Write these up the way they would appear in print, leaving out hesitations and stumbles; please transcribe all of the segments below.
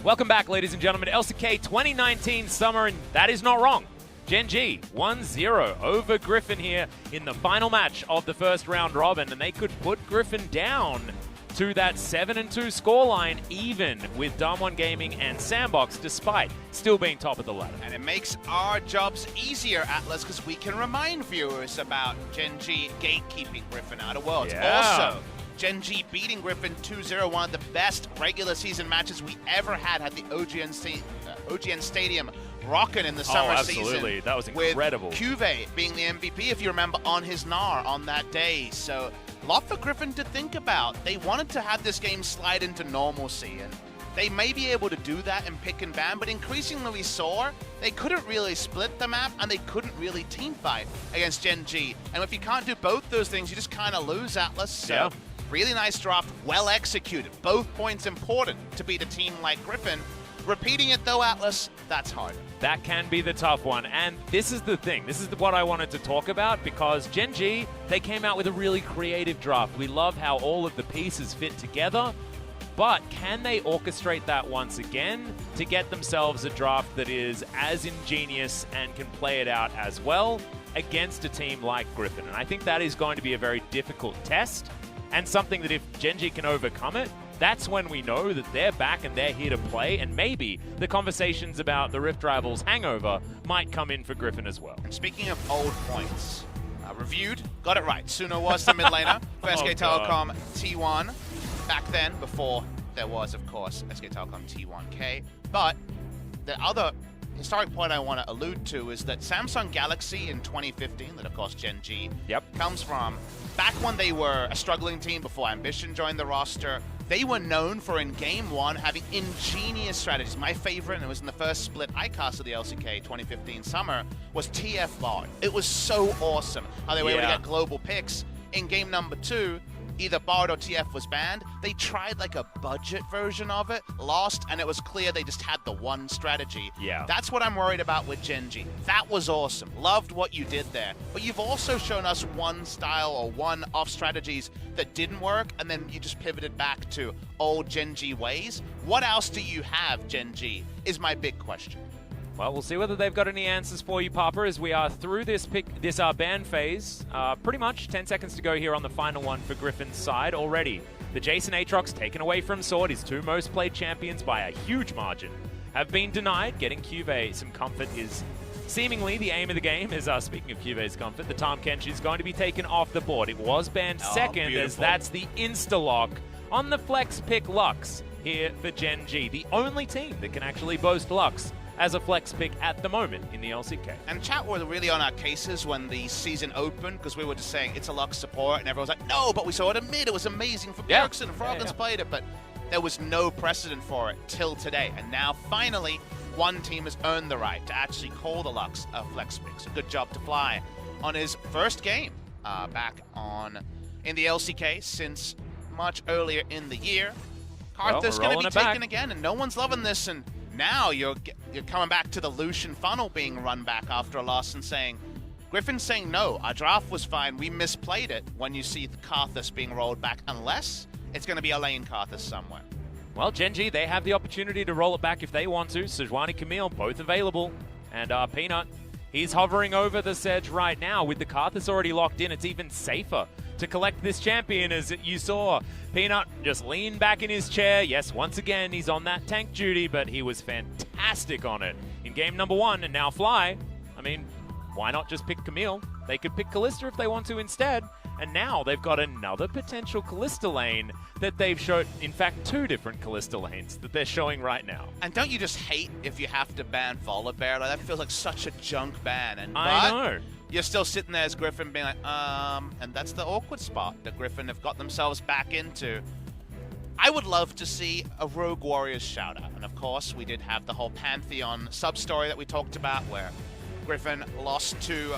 Welcome back, ladies and gentlemen, LCK 2019 Summer, and that is not wrong. GenG 1-0 over Griffin here in the final match of the first round robin, and they could put Griffin down to that 7-2 scoreline, even with Damwon Gaming and Sandbox, despite still being top of the ladder. And it makes our jobs easier, Atlas, because we can remind viewers about GenG gatekeeping Griffin out of Worlds. Yeah. Also, GenG beating Griffin 2-0, one of the best regular season matches we ever had the OGN Stadium rocking in the summer season. Absolutely. That was incredible. With CuVee being the MVP, if you remember, on his Gnar on that day. So, a lot for Griffin to think about. They wanted to have this game slide into normalcy, and they may be able to do that in pick and ban, but increasingly we saw they couldn't really split the map, and they couldn't really team fight against GenG. And if you can't do both those things, you just kind of lose, Atlas. So, yeah. Really nice draft, well executed. Both points important to beat a team like Griffin. Repeating it though, Atlas, that's hard. That can be the tough one, and this is the thing. This is what I wanted to talk about, because GenG, they came out with a really creative draft. We love how all of the pieces fit together, but can they orchestrate that once again to get themselves a draft that is as ingenious and can play it out as well against a team like Griffin? And I think that is going to be a very difficult test, and something that if GenG can overcome it, that's when we know that they're back and they're here to play, and maybe the conversations about the Rift Rivals hangover might come in for Griffin as well. And speaking of old points, reviewed, got it right. Suno was the mid laner for SK Telecom T1 back then, before there was, of course, SK Telecom T1K. But the other historic point I want to allude to is that Samsung Galaxy in 2015, that of course GenG comes from, back when they were a struggling team before Ambition joined the roster, they were known for, in Game 1, having ingenious strategies. My favorite, and it was in the first split I casted the LCK 2015 Summer, was TF Bard. It was so awesome how they were able to get global picks. In game number 2, either Bard or TF was banned. They tried like a budget version of it, lost, and it was clear they just had the one strategy. Yeah. That's what I'm worried about with GenG. That was awesome. Loved what you did there. But you've also shown us one style or one-off strategies that didn't work, and then you just pivoted back to old GenG ways. What else do you have, GenG, is my big question. Well, we'll see whether they've got any answers for you, Papa, as we are through this ban phase. Pretty much 10 seconds to go here on the final one for Griffin's side already. The Jason Aatrox taken away from Sword, his two most played champions by a huge margin, have been denied. Getting CuVee some comfort is seemingly the aim of the game. As speaking of CuVee's comfort, the Tahm Kench is going to be taken off the board. It was banned second, beautiful, as that's the insta-lock on the flex pick Lux here for GenG, the only team that can actually boast Lux as a flex pick at the moment in the LCK. And chat were really on our cases when the season opened, because we were just saying it's a Lux support, and everyone was like, no, but we saw it in mid, it was amazing for Bjergsen, Froggen's played it, but there was no precedent for it till today. And now finally, one team has earned the right to actually call the Lux a flex pick. So good job to Fly on his first game back in the LCK since much earlier in the year. Karthus going to be taken again, and no one's loving this, and now you're coming back to the Lucian funnel being run back after a loss and saying, Griffin's saying, no, our draft was fine, we misplayed it, when you see the Karthus being rolled back, unless it's going to be a lane Karthus somewhere. Well, GenG, they have the opportunity to roll it back if they want to. Sejuani, Camille, both available. And Peanut, he's hovering over the Sedge right now. With the Karthus already locked in, it's even safer to collect this champion, as you saw Peanut just lean back in his chair. Yes, once again, he's on that tank duty, but he was fantastic on it in game number 1. And now Fly, I mean, why not just pick Camille? They could pick Kalista if they want to instead. And now they've got another potential Kalista lane that they've showed, in fact, 2 different Kalista lanes that they're showing right now. And don't you just hate if you have to ban Volibear? Like, that feels like such a junk ban. And I know. You're still sitting there as Griffin being like, and that's the awkward spot that Griffin have got themselves back into. I would love to see a Rogue Warriors shout-out. And of course, we did have the whole Pantheon sub-story that we talked about, where Griffin lost to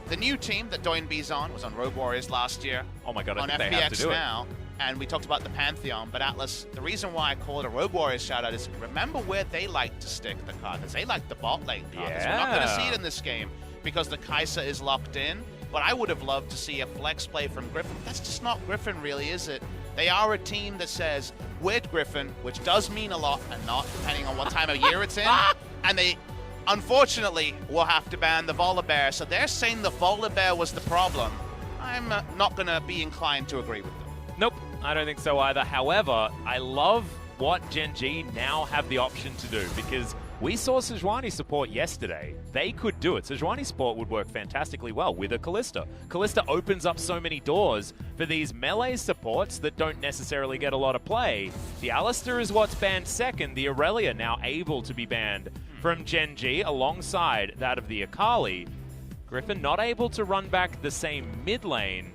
the new team that Doinb's on, was on Rogue Warriors last year. Oh my god, I on think they have to FPX do now. And we talked about the Pantheon, but Atlas, the reason why I call it a Rogue Warriors shout-out is remember where they like to stick the Karthus. They like the bot lane Karthus. We're not going to see it in this game because the Kai'Sa is locked in, but I would have loved to see a flex play from Griffin. That's just not Griffin really, is it? They are a team that says, with Griffin, which does mean a lot, and not depending on what time of year it's in, and they, unfortunately, will have to ban the Volibear. So they're saying the Volibear was the problem. I'm not going to be inclined to agree with them. Nope, I don't think so either. However, I love what GenG now have the option to do, because we saw Sejuani support yesterday. They could do it. Sejuani support would work fantastically well with a Kalista. Kalista opens up so many doors for these melee supports that don't necessarily get a lot of play. The Alistar is what's banned second. The Aurelia now able to be banned from GenG alongside that of the Akali. Griffin not able to run back the same mid lane.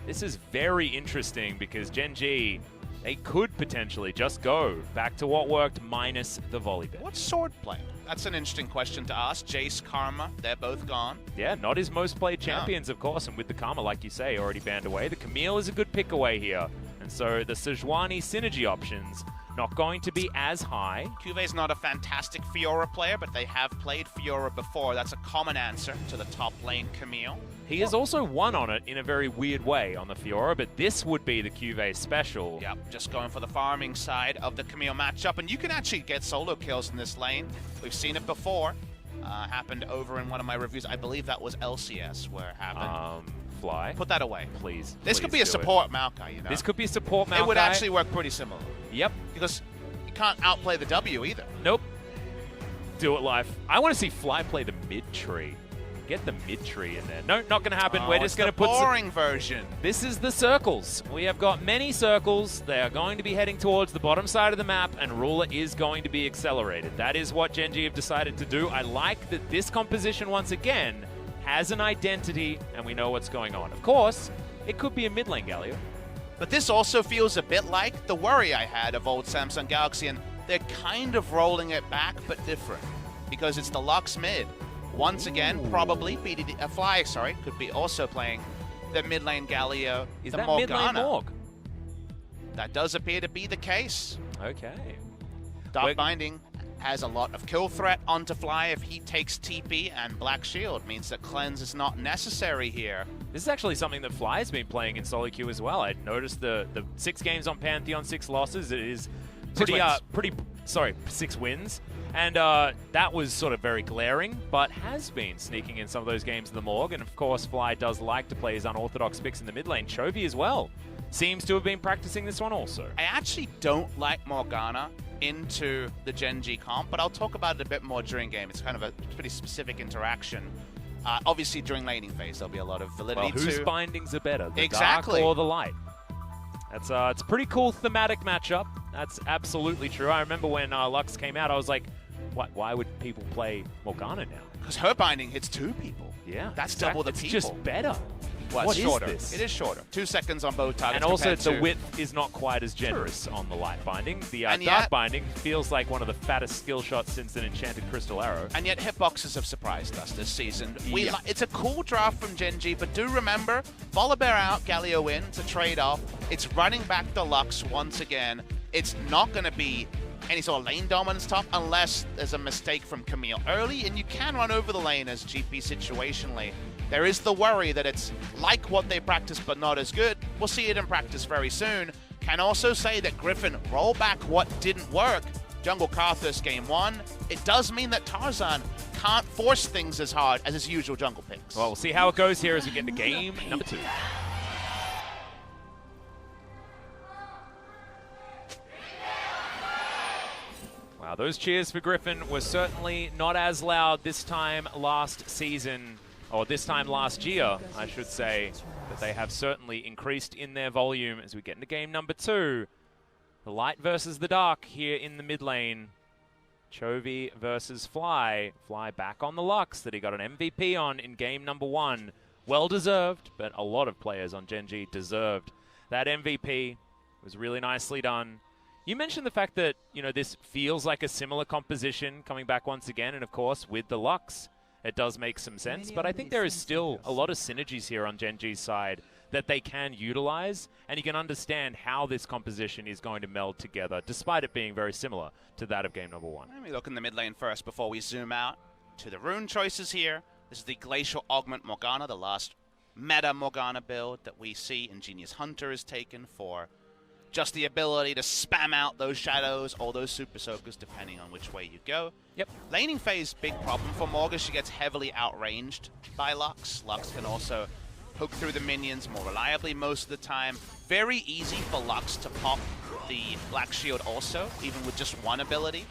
This is very interesting because GenG, they could potentially just go back to what worked minus the Volibear. What's sword play? That's an interesting question to ask. Jace, Karma, they're both gone. Yeah, not his most played champions, of course, and with the Karma, like you say, already banned away. The Camille is a good pick away here. And so the Sejuani synergy options not going to be as high. CuVee's not a fantastic Fiora player, but they have played Fiora before. That's a common answer to the top lane Camille. He has also won on it in a very weird way on the Fiora, but this would be the CuVee special. Yep, just going for the farming side of the Camille matchup, and you can actually get solo kills in this lane. We've seen it before. Happened over in one of my reviews. I believe that was LCS where it happened. Fly. Put that away. Please. This could be a support Maokai, you know? This could be a support Maokai. It would actually work pretty similar. Yep. Because you can't outplay the W either. Nope. Do it live. I want to see Fly play the mid tree. Get the mid tree in there. No, not going to happen. We're just going to put the boring version. This is the circles. We have got many circles. They are going to be heading towards the bottom side of the map, and Ruler is going to be accelerated. That is what GenG have decided to do. I like that this composition, once again, has an identity, and we know what's going on. Of course, it could be a mid lane Galio. But this also feels a bit like the worry I had of old Samsung Galaxy, and they're kind of rolling it back, but different. Because it's the Lux mid. Once again, probably Fly, could be also playing the mid lane Galio, Is the that Morgana. mid lane Morg? That does appear to be the case. Okay. Dark Binding has a lot of kill threat onto Fly if he takes TP, and Black Shield means that Cleanse is not necessary here. This is actually something that Fly's been playing in solo queue as well. I noticed the 6 games on Pantheon, 6 losses. It is pretty, 6 wins. And that was sort of very glaring, but has been sneaking in some of those games in the Morg. And of course, Fly does like to play his unorthodox picks in the mid lane. Chovy as well seems to have been practicing this one also. I actually don't like Morgana into the GenG comp, but I'll talk about it a bit more during game. It's kind of a pretty specific interaction. Obviously, during laning phase, there'll be a lot of validity whose bindings are better, the exactly. dark or the light? That's it's a pretty cool thematic matchup. That's absolutely true. I remember when Lux came out, I was like, why would people play Morgana now? Because her binding hits 2 people. Yeah. That's double the people. It's just better. Well, What it's is shorter. this? It is shorter. 2 seconds on both targets. And also, the to... width is not quite as generous on the light binding. The dark yet, binding feels like one of the fattest skill shots since an enchanted crystal arrow. And yet, hitboxes have surprised us this season. Yeah. It's a cool draft from GenG, but do remember, Volibear out, Galio in. It's a trade-off. It's running back the Lux once again. It's not going to be any sort of lane dominance top unless there's a mistake from Camille early, and you can run over the lane as GP situationally. There is the worry that it's like what they practice but not as good. We'll see it in practice very soon. Can also say that Griffin roll back what didn't work. Jungle Karthus game 1. It does mean that Tarzan can't force things as hard as his usual jungle picks. Well, we'll see how it goes here as we get into game number 2. Wow, those cheers for Griffin were certainly not as loud this time last season, or this time last year, I should say, but they have certainly increased in their volume as we get into game number 2. The light versus the dark here in the mid lane. Chovy versus Fly. Fly back on the Lux that he got an MVP on in game number 1. Well deserved, but a lot of players on GenG deserved that MVP. It was really nicely done. You mentioned the fact that, you know, this feels like a similar composition coming back once again, and of course with the Lux, it does make some sense, but I think there is still a lot of synergies here on GenG's side that they can utilize, and you can understand how this composition is going to meld together, despite it being very similar to that of game number 1. Let me look in the mid lane first before we zoom out to the rune choices here. This is the Glacial Augment Morgana, the last meta Morgana build that we see. Ingenious Hunter is taken for just the ability to spam out those shadows or those super soakers depending on which way you go. Yep. Laning phase, big problem for Morga. She gets heavily outranged by Lux. Lux can also poke through the minions more reliably most of the time. Very easy for Lux to pop the Black Shield also, even with just one ability.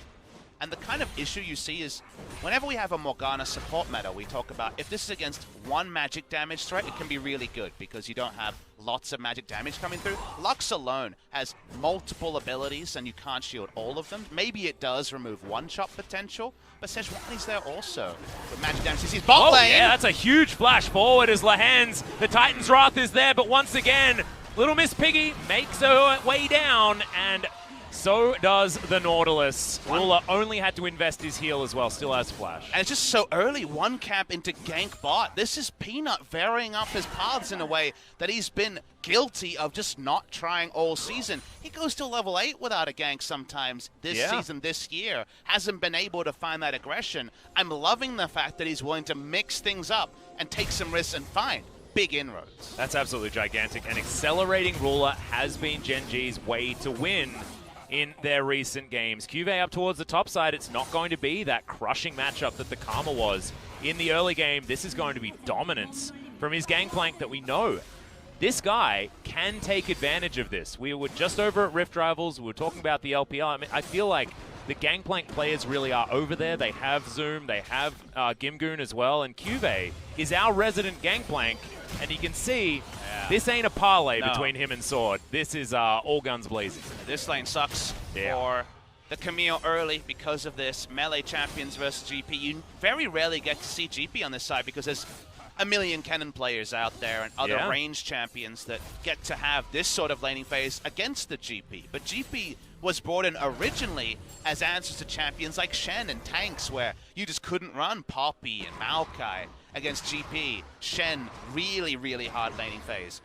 And the kind of issue you see is whenever we have a Morgana support meta, we talk about if this is against one magic damage threat, it can be really good because you don't have lots of magic damage coming through. Lux alone has multiple abilities and you can't shield all of them. Maybe it does remove one-shot potential, but Sejuani's there also with magic damage. He's bot lane. Yeah, that's a huge flash forward as Lehends. The Titan's Wrath is there, but once again, Little Miss Piggy makes her way down, and so does the Nautilus. Ruler only had to invest his heal as well, still has flash. And it's just so early, one camp into gank bot. This is Peanut varying up his paths in a way that he's been guilty of just not trying all season. He goes to level 8 without a gank sometimes this season, this year. Hasn't been able to find that aggression. I'm loving the fact that he's willing to mix things up and take some risks and find big inroads. That's absolutely gigantic, and accelerating Ruler has been GenG's way to win in their recent games. CuVee up towards the top side. It's not going to be that crushing matchup that the Karma was in the early game. This is going to be dominance from his gangplank that we know. This guy can take advantage of this. We were just over at Rift Rivals. We were talking about the LPL. I mean, I feel like the gangplank players really are over there. They have Zoom. They have Gimgoon as well. And CuVee is our resident gangplank. And you can see this ain't a parlay between him and Sword. This is all guns blazing. This lane sucks for the Camille early because of this. Melee champions versus GP. You very rarely get to see GP on this side because there's a million Kennen players out there and other range champions that get to have this sort of laning phase against the GP. But GP was brought in originally as answers to champions like Shen and tanks where you just couldn't run Poppy and Maokai against GP. Shen, really, really hard laning phase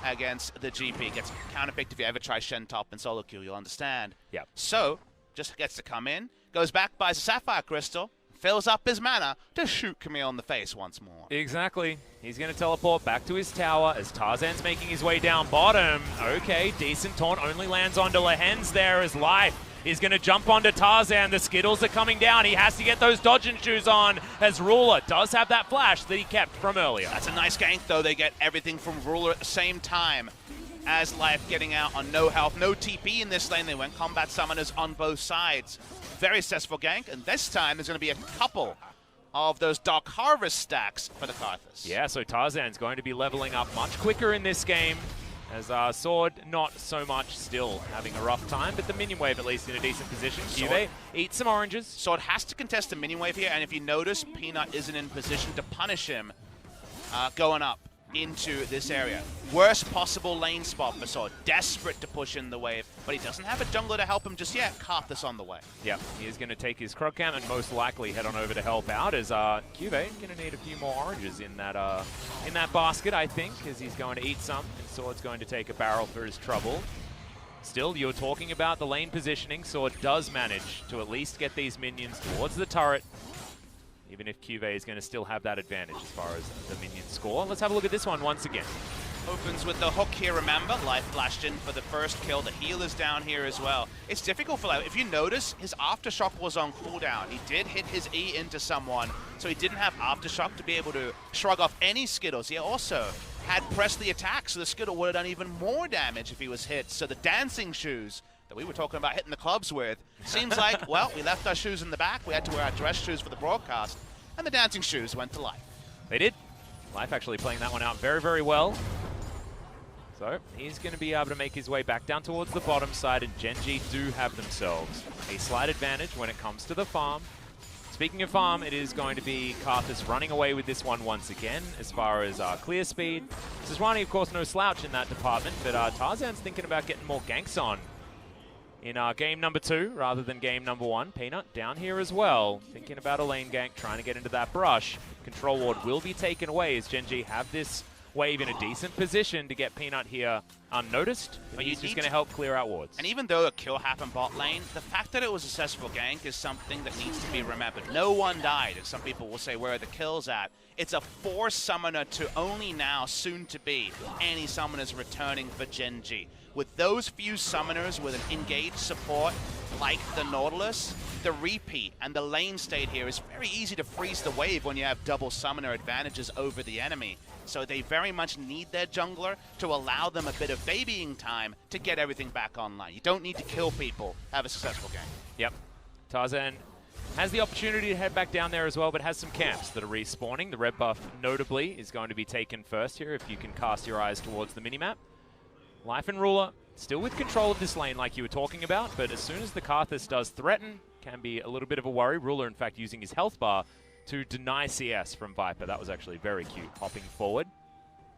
against the GP. Gets counterpicked if you ever try Shen top and solo queue, you'll understand. Yep. So, just gets to come in, goes back, buys a Sapphire Crystal, fills up his mana to shoot Camille in the face once more. Exactly. He's going to teleport back to his tower as Tarzan's making his way down bottom. Okay, decent taunt only lands onto Lehends there as Life is going to jump onto Tarzan. The Skittles are coming down. He has to get those dodging shoes on as Ruler does have that flash that he kept from earlier. That's a nice gank, though. They get everything from Ruler at the same time as Life getting out on no health. No TP in this lane. They went combat summoners on both sides. Very successful gank, and this time there's going to be a couple of those Dark Harvest stacks for the Karthus. Yeah, so Tarzan's going to be leveling up much quicker in this game. As Sword, not so much, still having a rough time, but the minion wave at least in a decent position. CuVee eats some oranges. Sword has to contest the minion wave here, and if you notice, Peanut isn't in position to punish him going up into this area. Worst possible lane spot for Sword. Desperate to push in the wave, but he doesn't have a jungler to help him just yet. Karthus on the way. Yep, he is going to take his Krog Cam and most likely head on over to help out as CuVee going to need a few more oranges in that basket, I think, as he's going to eat some, and Sword's going to take a barrel for his trouble. Still, you're talking about the lane positioning. Sword does manage to at least get these minions towards the turret, even if CuVee is going to still have that advantage as far as the minion score. Let's have a look at this one once again. Opens with the hook here, remember? Life flashed in for the first kill. The heal is down here as well. It's difficult for Life. If you notice, his Aftershock was on cooldown. He did hit his E into someone, so he didn't have Aftershock to be able to shrug off any Skittles. He also had pressed the attack, so the Skittle would have done even more damage if he was hit. So the dancing shoes that we were talking about hitting the clubs with, seems like, well, we left our shoes in the back. We had to wear our dress shoes for the broadcast, and the dancing shoes went to Life. They did. Life actually playing that one out very, very well. So he's going to be able to make his way back down towards the bottom side, and GenG do have themselves a slight advantage when it comes to the farm. Speaking of farm, it is going to be Karthus running away with this one once again as far as clear speed. Sejuani, of course, no slouch in that department, but Tarzan's thinking about getting more ganks on in game number 2 rather than game number 1. Peanut down here as well, thinking about a lane gank, trying to get into that brush. Control ward will be taken away as GenG have this wave in a decent position to get Peanut here unnoticed. But he's just going to help clear out wards. And even though a kill happened bot lane, the fact that it was a successful gank is something that needs to be remembered. No one died, and some people will say, where are the kills at? It's a 4 summoner to only now, soon to be, any summoners returning for GenG. with those few summoners with an engaged support like the Nautilus, the repeat and the lane state here is very easy to freeze the wave when you have double summoner advantages over the enemy. So they very much need their jungler to allow them a bit of babying time to get everything back online. You don't need to kill people, have a successful game. Yep. Tarzan has the opportunity to head back down there as well, but has some camps that are respawning. The red buff, notably, is going to be taken first here if you can cast your eyes towards the minimap. Life and Ruler still with control of this lane like you were talking about, but as soon as the Karthus does threaten, can be a little bit of a worry. Ruler, in fact, using his health bar to deny CS from Viper. That was actually very cute, hopping forward.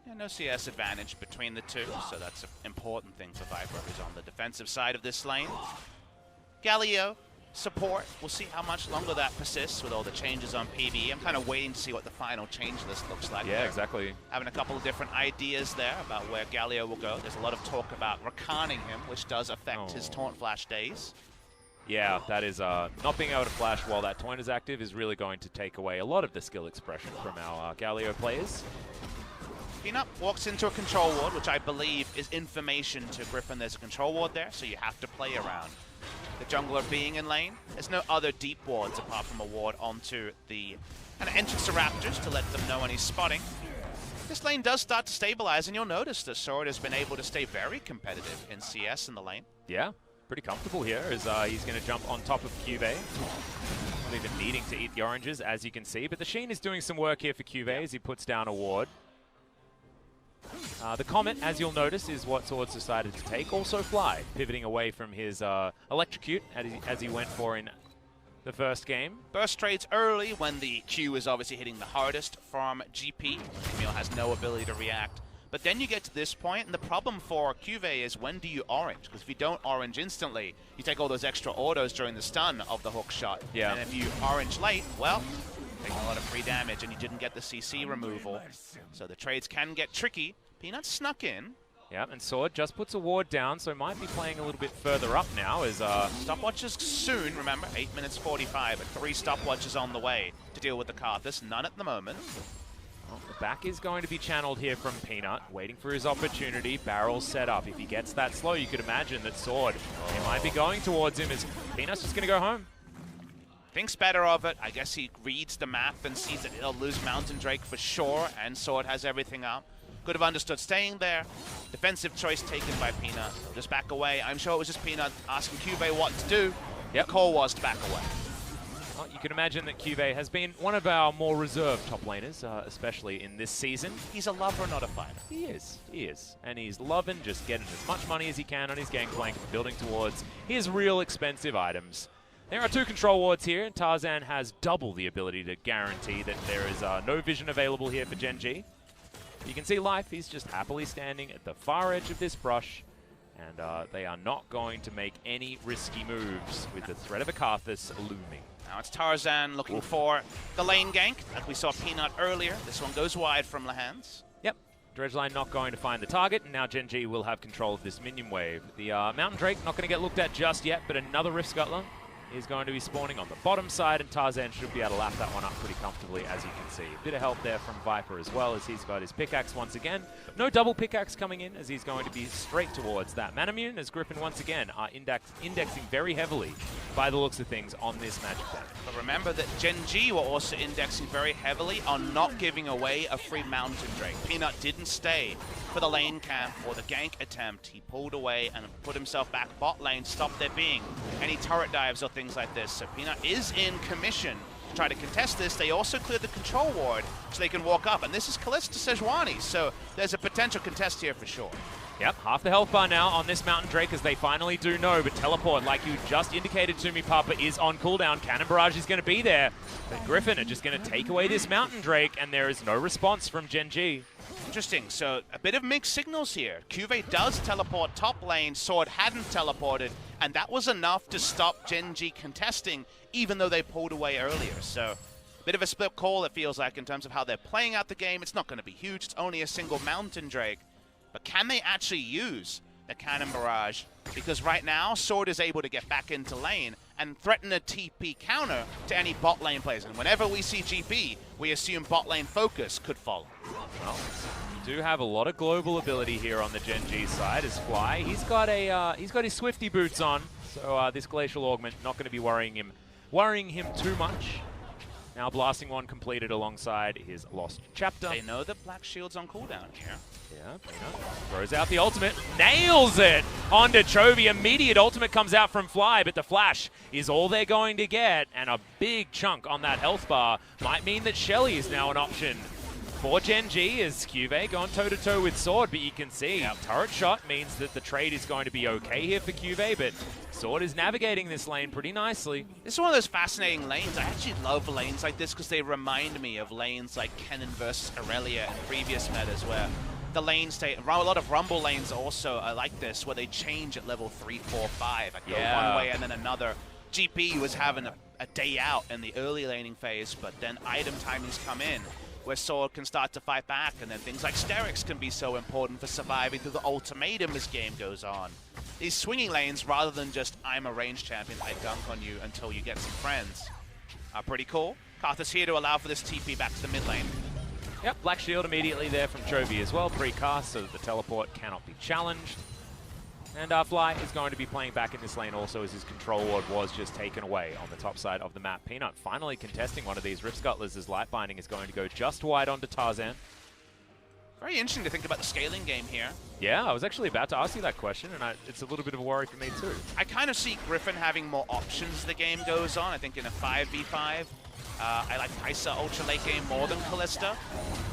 Yeah, no CS advantage between the two, so that's an important thing for Viper, who's on the defensive side of this lane. Galio, support. We'll see how much longer that persists with all the changes on PvE. I'm kind of waiting to see what the final change list looks like. Yeah, exactly. Having a couple of different ideas there about where Galio will go. There's a lot of talk about Rakanning him, which does affect his Taunt Flash days. Yeah, that is not being able to flash while that taunt is active is really going to take away a lot of the skill expression from our Galio players. Peanut walks into a control ward, which I believe is information to Griffin. There's a control ward there, so you have to play around the jungler being in lane. There's no other deep wards apart from a ward onto the kind of entrance to Raptors to let them know when he's spotting. This lane does start to stabilize, and you'll notice the Sword has been able to stay very competitive in CS in the lane. Yeah, pretty comfortable here as he's going to jump on top of CuVee. Not even needing to eat the oranges, as you can see. But the Sheen is doing some work here for CuVee as he puts down a ward. The Comet, as you'll notice, is what Swords decided to take. Also Fly, pivoting away from his Electrocute as he went for in the first game. Burst trades early when the Q is obviously hitting the hardest from GP. Camille has no ability to react. But then you get to this point, and the problem for CuVee is when do you orange? Because if you don't orange instantly, you take all those extra autos during the stun of the hook shot. Yeah. And if you orange late, well, taking a lot of free damage, and you didn't get the CC removal. So the trades can get tricky. Peanut snuck in. Yeah, and Sword just puts a ward down, so might be playing a little bit further up now as... Stopwatches soon, remember, 8 minutes 45, but 3 stopwatches on the way to deal with the Karthus. None at the moment. Well, the back is going to be channeled here from Peanut, waiting for his opportunity. Barrel set up. If he gets that slow, you could imagine that Sword, he might be going towards him as Peanut's just going to go home. Thinks better of it. I guess he reads the map and sees that he'll lose Mountain Drake for sure, and Sword has everything up. Could have understood staying there. Defensive choice taken by Peanut. Just back away. I'm sure it was just Peanut asking CuVee what to do. Yep. The call was to back away. Well, you can imagine that CuVee has been one of our more reserved top laners, especially in this season. He's a lover, not a fighter. He is. And he's loving just getting as much money as he can on his Gangplank, building towards his real expensive items. There are 2 control wards here, and Tarzan has double the ability to guarantee that there is no vision available here for GenG. You can see Life, he's just happily standing at the far edge of this brush, and they are not going to make any risky moves with the threat of a Karthus looming. Now it's Tarzan looking for the lane gank, like we saw Peanut earlier. This one goes wide from Lehends. Yep, Dredgeline not going to find the target, and now GenG will have control of this minion wave. The Mountain Drake not going to get looked at just yet, but another Rift Scuttler is going to be spawning on the bottom side, and Tarzan should be able to lap that one up pretty comfortably, as you can see. A bit of help there from Viper as well, as he's got his pickaxe once again. No double pickaxe coming in, as he's going to be straight towards that Manamune, as Griffin once again are indexing very heavily by the looks of things on this Magic deck. But remember that GenG were also indexing very heavily on not giving away a free Mountain Drake. Peanut didn't stay for the lane camp or the gank attempt. He pulled away and put himself back bot lane, stopped there being any turret dives or things like this. So Peanut is in commission to try to contest this. They also cleared the control ward so they can walk up. And this is Kalista Sejuani, so there's a potential contest here for sure. Yep, half the health bar now on this Mountain Drake, as they finally do know, but Teleport, like you just indicated to me, Papa, is on cooldown. Cannon Barrage is going to be there. But Griffin are just going to take away this Mountain Drake, and there is no response from GenG. Interesting, so a bit of mixed signals here. CuVee does teleport top lane, Sword hadn't teleported, and that was enough to stop GenG contesting, even though they pulled away earlier. So, a bit of a split call, it feels like, in terms of how they're playing out the game. It's not going to be huge, it's only a single Mountain Drake. But can they actually use the Cannon Barrage? Because right now, Sword is able to get back into lane and threaten a TP counter to any bot lane players. And whenever we see GP, we assume bot lane focus could follow. Well, you do have a lot of global ability here on the GenG side as Fly. He's got his Swifty boots on, so this Glacial Augment not going to be worrying him too much. Now blasting one completed alongside his lost chapter. They know that Black Shield's on cooldown here. Yeah, Peanut throws out the ultimate, nails it onto Chovy. Immediate ultimate comes out from Fly, but the flash is all they're going to get, and a big chunk on that health bar might mean that Shelly is now an option for GenG as CuVee going toe-to-toe with Sword, but you can see turret shot means that the trade is going to be okay here for CuVee, but Sword is navigating this lane pretty nicely. This is one of those fascinating lanes. I actually love lanes like this because they remind me of lanes like Kennen versus Aurelia in previous metas where the lanes stay, a lot of Rumble lanes also are like this where they change at level 3, 4, 5. Like go one way and then another. GP was having a day out in the early laning phase, but then item timings come in where Sword can start to fight back, and then things like Sterix can be so important for surviving through the ultimatum as game goes on. These swinging lanes, rather than just, I'm a range champion, I dunk on you until you get some friends, are pretty cool. Karthus here to allow for this TP back to the mid lane. Yep, Black Shield immediately there from Chovy as well, pre-cast, so that the teleport cannot be challenged. And Fly is going to be playing back in this lane also as his control ward was just taken away on the top side of the map. Peanut finally contesting one of these Rift Scuttlers as Light Binding is going to go just wide onto Tarzan. Very interesting to think about the scaling game here. Yeah, I was actually about to ask you that question, and it's a little bit of a worry for me too. I kind of see Griffin having more options as the game goes on. I think in a 5v5, I like Kai'Sa ultra late game more than Kalista.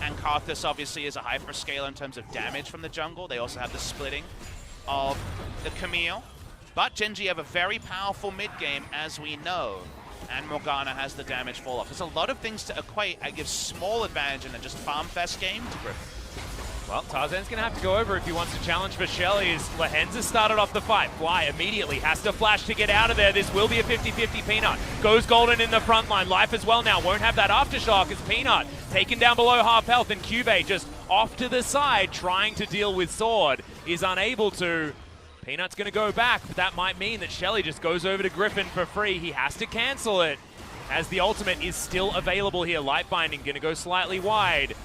And Karthus obviously is a hyper scaler in terms of damage from the jungle. They also have the splitting of the Camille. But GenG have a very powerful mid game, as we know. And Morgana has the damage fall off. There's a lot of things to equate. I give small advantage in a just farm fest game to Griffin. Well, Tarzan's going to have to go over if he wants to challenge for Shelly. Lehends has started off the fight. Fly immediately has to flash to get out of there. This will be a 50-50 Peanut. Goes golden in the front line. Life as well now. Won't have that aftershock as Peanut taken down below half health. And CuVee just off to the side trying to deal with Sword. Is unable to. Peanut's going to go back, but that might mean that Shelly just goes over to Griffin for free. He has to cancel it as the ultimate is still available here. Light Binding going to go slightly wide.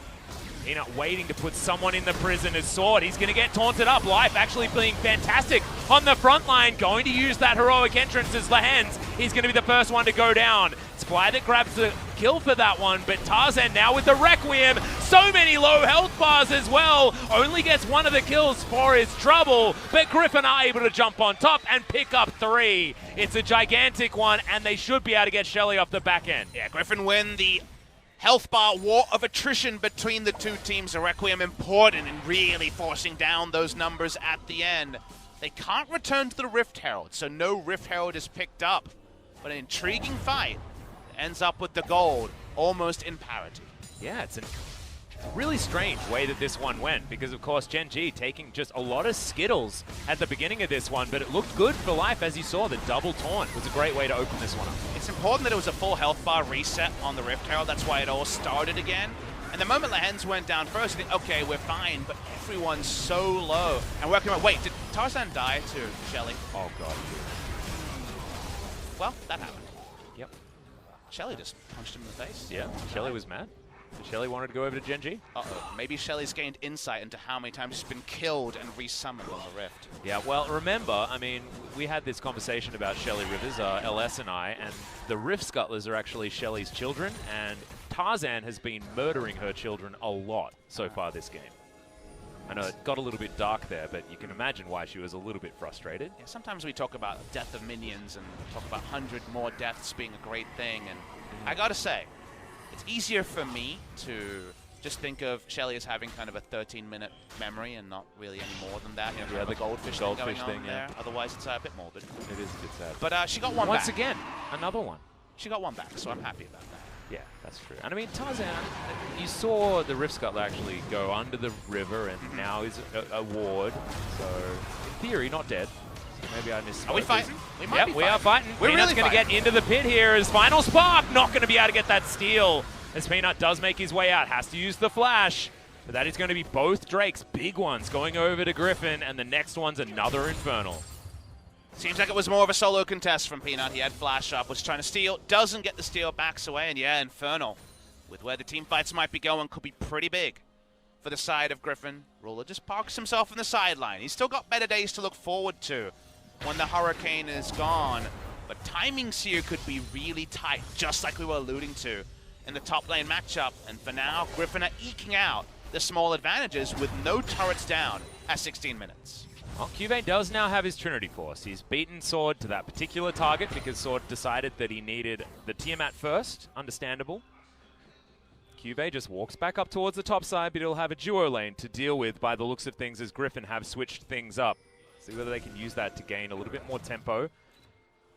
Peanut waiting to put someone in the prison as Sword. He's going to get taunted up. Life actually being fantastic on the front line. Going to use that heroic entrance as Lehends. He's going to be the first one to go down. It's Fly that grabs the kill for that one, but Tarzan now with the Requiem. So many low health bars as well. Only gets one of the kills for his trouble, but Griffin are able to jump on top and pick up 3. It's a gigantic one, and they should be able to get Shelly off the back end. Yeah, Griffin win the health bar war of attrition between the two teams. A Requiem important in really forcing down those numbers at the end. They can't return to the Rift Herald, so no Rift Herald is picked up. But an intriguing fight ends up with the gold, almost in parity. Yeah, it's a really strange way that this one went, because of course GenG taking just a lot of skittles at the beginning of this one, but it looked good for Life as you saw. The double taunt was a great way to open this one up. It's important that it was a full health bar reset on the Rift Herald. That's why it all started again. And the moment Lehends went down first, you think, okay, we're fine, but everyone's so low. And working on, wait, did Tarzan die to Shelly? Oh god. Well, that happened. Yep. Shelly just punched him in the face. Yeah, Shelly was mad. Shelly wanted to go over to GenG. Uh-oh. Maybe Shelly's gained insight into how many times she's been killed and resummoned on the Rift. Yeah, well, remember, I mean, we had this conversation about Shelly Rivers, LS and I, and the Rift Scuttlers are actually Shelly's children, and Tarzan has been murdering her children a lot so far this game. I know it got a little bit dark there, but you can imagine why she was a little bit frustrated. Yeah, sometimes we talk about death of minions and talk about 100 more deaths being a great thing, and I gotta say, it's easier for me to just think of Shelly as having kind of a 13-minute memory and not really any more than that. You know, yeah, the goldfish thing going on yeah. there. Otherwise, it's a bit morbid. It is a bit sad. But she got one Once back. again, another one. She got one back, so I'm happy about that. Yeah, that's true. And I mean, Tarzan, you saw the Rift Scuttler actually go under the river, and now he's a ward. So, in theory, not dead. So maybe I missed. Are we fighting? We might be we are fighting. We're Peanut's really going to get into the pit here as Final Spark. Not going to be able to get that steal as Peanut does make his way out. Has to use the flash. But that is going to be both Drakes, big ones, going over to Griffin, and the next one's another Infernal. Seems like it was more of a solo contest from Peanut. He had flash up, was trying to steal, doesn't get the steal, backs away, and yeah, Infernal, with where the team fights might be going, could be pretty big for the side of Griffin. Ruler just parks himself in the sideline. He's still got better days to look forward to when the Hurricane is gone, but timings here could be really tight, just like we were alluding to in the top lane matchup, and for now, Griffin are eking out the small advantages with no turrets down at 16 minutes. Well, CuVee does now have his Trinity Force. He's beaten Sword to that particular target because Sword decided that he needed the Tiamat first. Understandable. CuVee just walks back up towards the top side, but he'll have a duo lane to deal with by the looks of things as Griffin have switched things up. See whether they can use that to gain a little bit more tempo.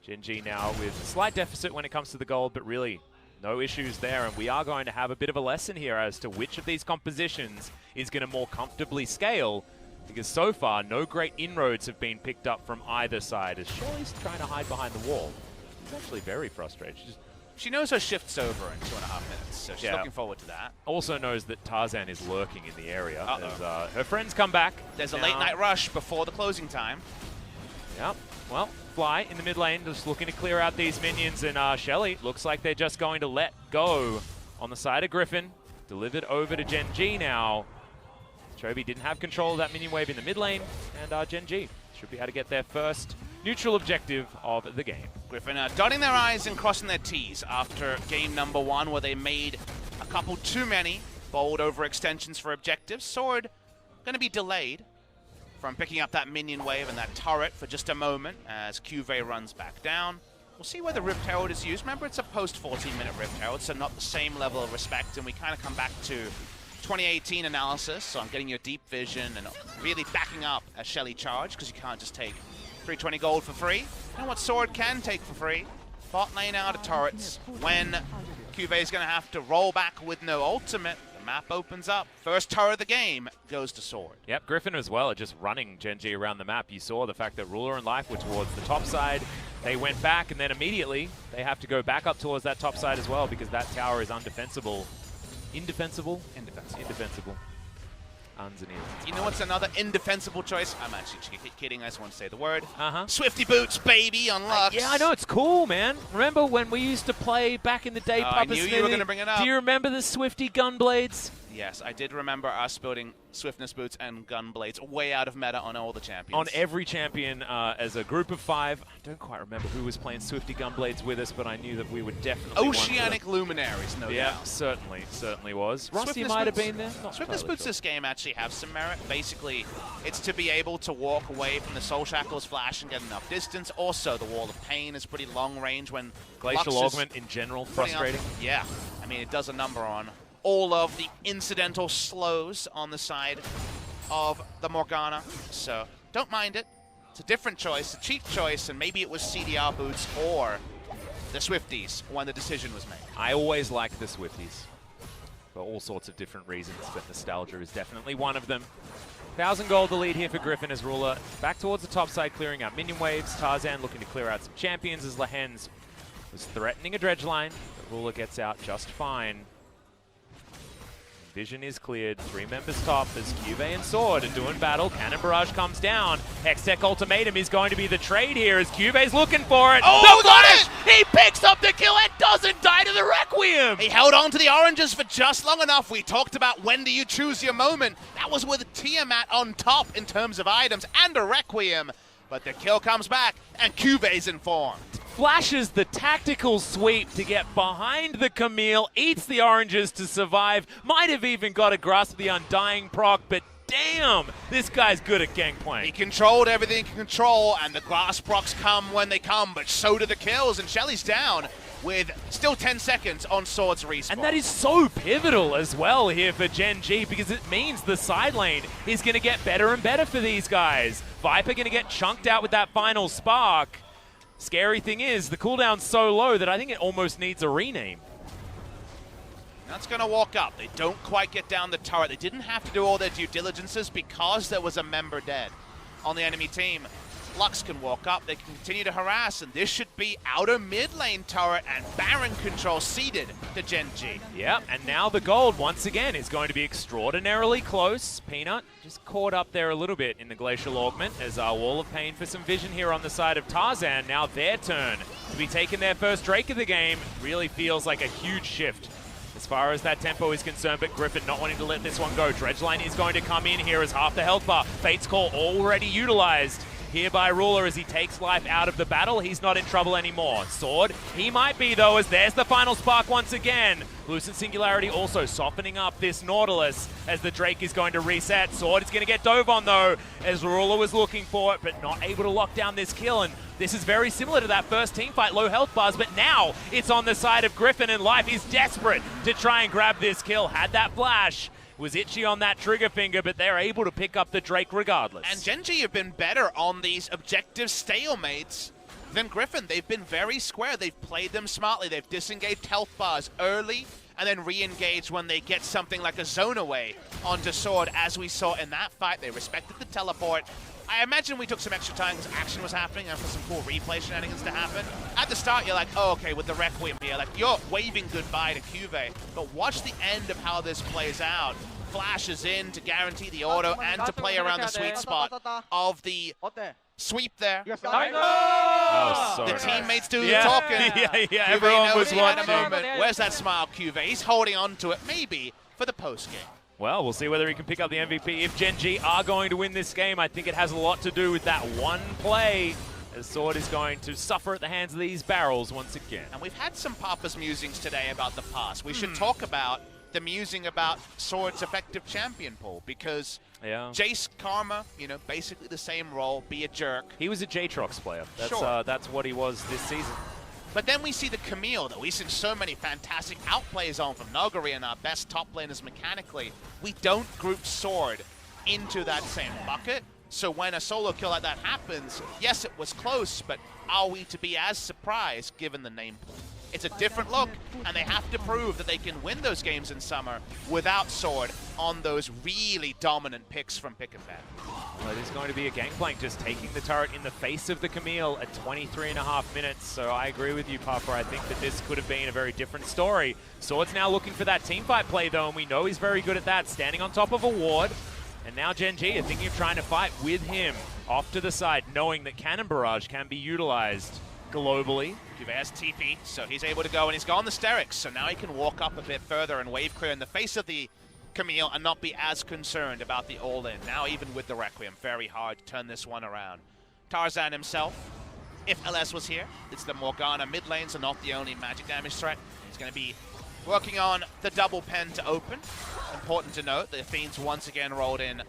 GenG now with a slight deficit when it comes to the gold, but really no issues there. And we are going to have a bit of a lesson here as to which of these compositions is going to more comfortably scale, because so far, no great inroads have been picked up from either side as Shelly's trying to hide behind the wall. She's actually very frustrated. She knows her shift's over in 2.5 minutes, so she's looking forward to that. Also knows that Tarzan is lurking in the area as her friends come back. There's a late-night rush before the closing time. Yep. Well, Fly in the mid lane just looking to clear out these minions, and Shelly looks like they're just going to let go on the side of Griffin. Delivered over to GenG now. Chovy didn't have control of that minion wave in the mid lane, and GenG should be able to get their first neutral objective of the game. Griffin dotting their I's and crossing their T's after game number 1, where they made a couple too many bold overextensions for objectives. Sword going to be delayed from picking up that minion wave and that turret for just a moment as CuVee runs back down. We'll see where the Rift Herald is used. Remember, it's a post 14-minute Rift Herald, so not the same level of respect, and we kind of come back to 2018 analysis, so I'm getting your deep vision and really backing up a Shelly charge, because you can't just take 320 gold for free. You know what Sword can take for free? Bot lane out of turrets. When CuVee is going to have to roll back with no ultimate, the map opens up. First turret of the game goes to Sword. Yep, Griffin as well are just running GenG around the map. You saw the fact that Ruler and Life were towards the top side. They went back, and then immediately they have to go back up towards that top side as well, because that tower is undefensible. Indefensible? Indefensible. You know what's another indefensible choice? I'm actually kidding. I just want to say the word. Swifty Boots, baby, on Lux. Yeah, I know. It's cool, man. Remember when we used to play back in the day, Papa I knew you were going to bring it up. Do you remember the Swifty Gunblades? Yes, I did remember us building Swiftness Boots and Gunblades way out of meta on all the champions. On every champion as a group of 5. I don't quite remember who was playing Swifty Gunblades with us, but I knew that we would definitely Oceanic Luminaries, no doubt. Yeah, certainly was. Rusty might have been there. Swiftness Boots this game actually have some merit. Basically, it's to be able to walk away from the Soul Shackles flash and get enough distance. Also, the Wall of Pain is pretty long range when Glacial Augment in general, frustrating. Yeah, I mean, it does a number on all of the incidental slows on the side of the Morgana, so don't mind it. It's a different choice, a cheap choice, and maybe it was CDR boots or the Swifties when the decision was made. I always like the Swifties for all sorts of different reasons, but nostalgia is definitely one of them. 1,000 gold the lead here for Griffin as Ruler back towards the top side, clearing out minion waves. Tarzan looking to clear out some champions as Lehends was threatening a dredge line, but Ruler gets out just fine. Vision is cleared. 3 members top as CuVee and Sword are doing battle. Cannon Barrage comes down. Hextech Ultimatum is going to be the trade here as CuVee's looking for it. Oh, got it! He picks up the kill and doesn't die to the Requiem! He held on to the oranges for just long enough. We talked about when do you choose your moment. That was with Tiamat on top in terms of items and a Requiem. But the kill comes back and CuVee's informed. Flashes the tactical sweep to get behind the Camille, eats the oranges to survive, might have even got a grasp of the Undying proc, but damn, this guy's good at gangplank. He controlled everything he can control, and the glass procs come when they come, but so do the kills, and Shelly's down with still 10 seconds on Sword's respawn. And that is so pivotal as well here for GenG, because it means the side lane is going to get better and better for these guys. Viper going to get chunked out with that final spark. Scary thing is, the cooldown's so low that I think it almost needs a rename. That's going to walk up. They don't quite get down the turret. They didn't have to do all their due diligences because there was a member dead on the enemy team. Lux can walk up, they can continue to harass, and this should be outer mid lane turret and Baron control ceded to GenG. Yep, and now the gold, once again, is going to be extraordinarily close. Peanut just caught up there a little bit in the Glacial Augment as our Wall of Pain for some vision here on the side of Tarzan. Now their turn to be taking their first Drake of the game. Really feels like a huge shift as far as that tempo is concerned, but Griffin not wanting to let this one go. Dredgeline is going to come in here as half the health bar. Fate's Call already utilized here by Ruler as he takes life out of the battle. He's not in trouble anymore. Sword, he might be though, as there's the final spark once again. Lucent Singularity also softening up this Nautilus as the Drake is going to reset. Sword is going to get dove on though, as Ruler was looking for it, but not able to lock down this kill. And this is very similar to that first team fight, low health bars, but now it's on the side of Griffin, and Life is desperate to try and grab this kill. Had that flash, was itchy on that trigger finger, but they're able to pick up the Drake regardless. And GenG have been better on these objective stalemates than Griffin. They've been very square. They've played them smartly. They've disengaged health bars early and then re-engaged when they get something like a zone away onto Sword, as we saw in that fight. They respected the teleport. I imagine we took some extra time because action was happening and for some cool replay shenanigans to happen. At the start, you're like, oh, okay, with the Requiem here, like, you're waving goodbye to CuVee. But watch the end of how this plays out. Flashes in to guarantee the auto and to play around the sweet spot of the sweep there. Oh, sorry. The teammates do the talking. yeah, everyone was watching. Where's that smile, CuVee? He's holding on to it, maybe, for the post-game. Well, we'll see whether he can pick up the MVP. If GenG are going to win this game, I think it has a lot to do with that one play, as Sword is going to suffer at the hands of these barrels once again. And we've had some Papa's musings today about the past. We should talk about the musing about Sword's effective champion pool, because Jace, Karma, you know, basically the same role, be a jerk. He was a J-Trox player. That's, sure. That's what he was this season. But then we see the Camille that we've seen so many fantastic outplays on from Nogari and our best top laners mechanically. We don't group Sword into that same bucket. So when a solo kill like that happens, yes, it was close, but are we to be as surprised given the name pool? It's a different look, and they have to prove that they can win those games in Summer without Sword on those really dominant picks from Pick and Ban. Well, it is going to be a Gangplank just taking the turret in the face of the Camille at 23.5 minutes. So I agree with you, Papa. I think that this could have been a very different story. Sword's now looking for that teamfight play, though, and we know he's very good at that, standing on top of a ward. And now GenG are thinking of trying to fight with him off to the side, knowing that Cannon Barrage can be utilized globally. CuVee has TP, so he's able to go, and he's gone the Sterix, so now he can walk up a bit further and wave clear in the face of the Camille and not be as concerned about the all-in. Now even with the Requiem, very hard to turn this one around. Tarzan himself, if LS was here, it's the Morgana mid lanes are not the only magic damage threat. He's going to be working on the double pen to open. Important to note, the Fiends once again rolled in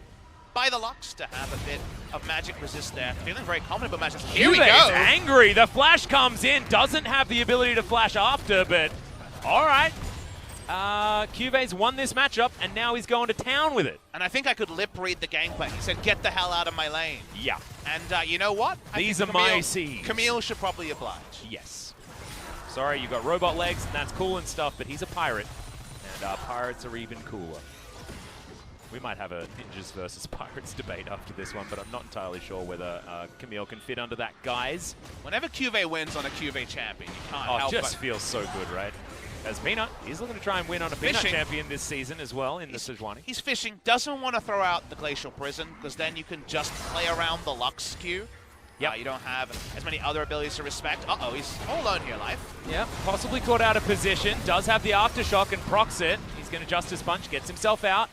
by the Lux to have a bit of magic resist there. Feeling very confident about magic. Here we go! CuVee is angry. The flash comes in, doesn't have the ability to flash after, but all right. CuVee's won this matchup, and now he's going to town with it. And I think I could lip read the gangplank. He said, get the hell out of my lane. Yeah. And you know what? These are my seeds. Camille should probably oblige. Yes. Sorry, you got robot legs, and that's cool and stuff, but he's a pirate. And pirates are even cooler. We might have a ninjas versus pirates debate after this one, but I'm not entirely sure whether Camille can fit under that guise. Whenever CuVee wins on a CuVee champion, you can't Oh, help it just feels so good, right? As Peanut, he's looking to try and win on a Peanut champion this season as well in the Sejuani. He's fishing, doesn't want to throw out the Glacial Prison, because then you can just play around the Lux Q. Yeah, you don't have as many other abilities to respect. Uh-oh, he's all alone here, Life. Yeah, possibly caught out of position. Does have the Aftershock and procs it. He's going to Justice Punch, gets himself out.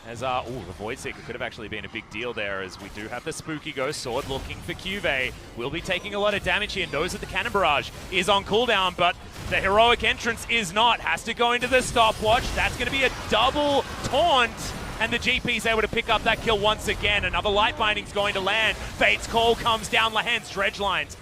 As, the Void Seeker could have actually been a big deal there, as we do have the Spooky Ghost Sword looking for CuVee. Will be taking a lot of damage here. Knows that the Cannon Barrage is on cooldown, but the heroic entrance is not. Has to go into the stopwatch. That's going to be a double taunt. And the GP's able to pick up that kill once again. Another Light Binding's going to land. Fate's Call comes down. Lehends Dredgelines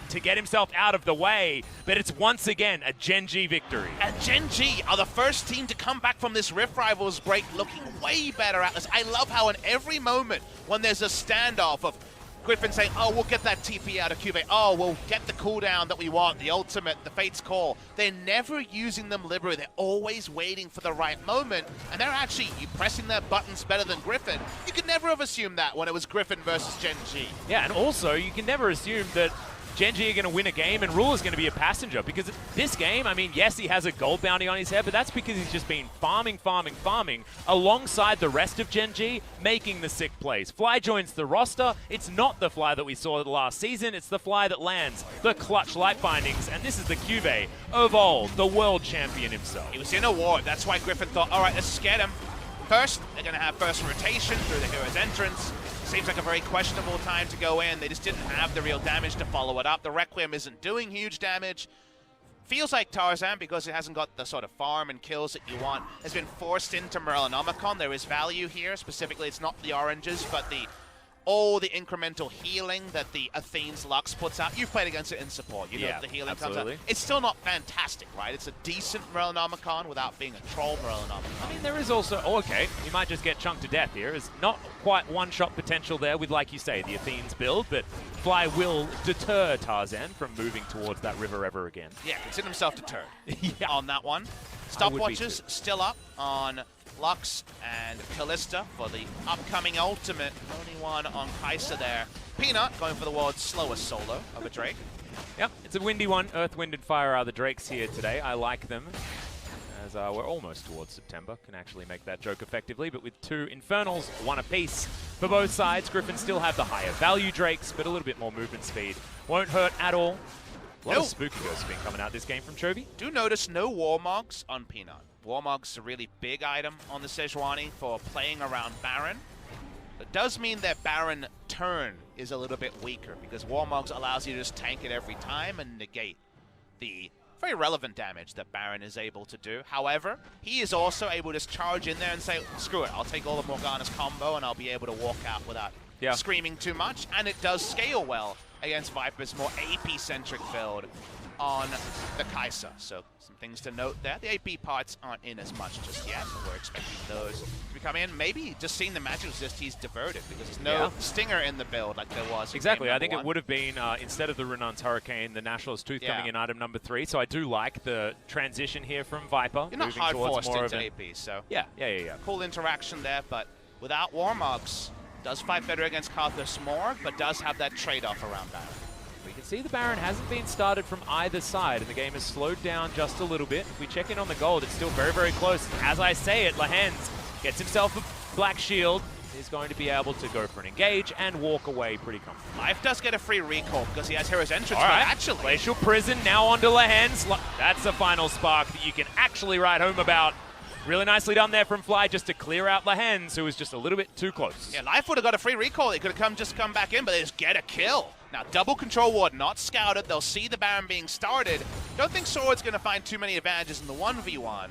to get himself out of the way. But it's once again a GenG victory. And GenG are the first team to come back from this Rift Rivals break looking way better, Atlas. I love how in every moment when there's a standoff of Griffin saying, oh, we'll get that TP out of CuVee. Oh, we'll get the cooldown that we want, the ultimate, the Fate's Call. They're never using them liberally. They're always waiting for the right moment, and they're actually pressing their buttons better than Griffin. You could never have assumed that when it was Griffin versus GenG. Yeah, and also, you can never assume that GenG are going to win a game and Rule is going to be a passenger, because this game, I mean, yes, he has a gold bounty on his head, but that's because he's just been farming alongside the rest of GenG, making the 6th place. Fly joins the roster. It's not the Fly that we saw last season. It's the Fly that lands the clutch light bindings, and this is the CuVee of old, the world champion himself. He was in a ward. That's why Griffin thought, all right, let's just get him. First, they're going to have first rotation through the hero's entrance. Seems like a very questionable time to go in. They just didn't have the real damage to follow it up. The Requiem isn't doing huge damage. Feels like Tarzan, because it hasn't got the sort of farm and kills that you want, has been forced into Morellonomicon. There is value here. Specifically, it's not the oranges, but all the incremental healing that the Athene's Lux puts out. You've played against it in support. You know that the healing comes out. It's still not fantastic, right? It's a decent Morellonomicon without being a troll Morellonomicon. I mean, there is also, okay, you might just get chunked to death here. There's not quite one-shot potential there with, like you say, the Athene's build, but Fly will deter Tarzan from moving towards that river ever again. Yeah, consider himself deterred on that one. Stopwatches still up on Lux and Kalista for the upcoming ultimate. Only one on Kai'Sa there. Peanut going for the world's slowest solo of a Drake. Yep, it's a windy one. Earth, Wind, and Fire are the Drakes here today. I like them, as we're almost towards September. Can actually make that joke effectively, but with 2 Infernals, 1 apiece for both sides. Griffin still have the higher value Drakes, but a little bit more movement speed. Won't hurt at all. A lot of spooky ghosts have been coming out this game from Chovy. Do notice no Warmogs on Peanut. Warmog's a really big item on the Sejuani for playing around Baron. It does mean that Baron turn is a little bit weaker, because Warmogs allows you to just tank it every time and negate the very relevant damage that Baron is able to do. However, he is also able to just charge in there and say, screw it, I'll take all of Morgana's combo and I'll be able to walk out without screaming too much. And it does scale well against Viper's more AP-centric build on the Kai'Sa. So some things to note there. The AP parts aren't in as much just yet, but we're expecting those to come in. Maybe just seeing the magic resist, he's diverted, because there's no stinger in the build like there was. Exactly. I think it would have been, instead of the Renan's Hurricane, the National's Tooth coming in item number 3. So I do like the transition here from Viper. You're not hard forced into AP, so yeah. Cool interaction there, but without Warmogs, does fight better against Karthus more, but does have that trade-off around Baron. We can see the Baron hasn't been started from either side, and the game has slowed down just a little bit. If we check in on the gold, it's still very, very close. As I say it, Lehends gets himself a black shield. He's going to be able to go for an engage and walk away pretty comfortably. Life does get a free recall because he has Hero's Entrance, but actually... Glacial Prison now onto Lehends. That's the final spark that you can actually write home about. Really nicely done there from Fly, just to clear out Lehends, who was just a little bit too close. Yeah, Life would have got a free recall. They could have just come back in, but they just get a kill. Now, double control ward, not scouted. They'll see the Baron being started. Don't think Sword's going to find too many advantages in the 1v1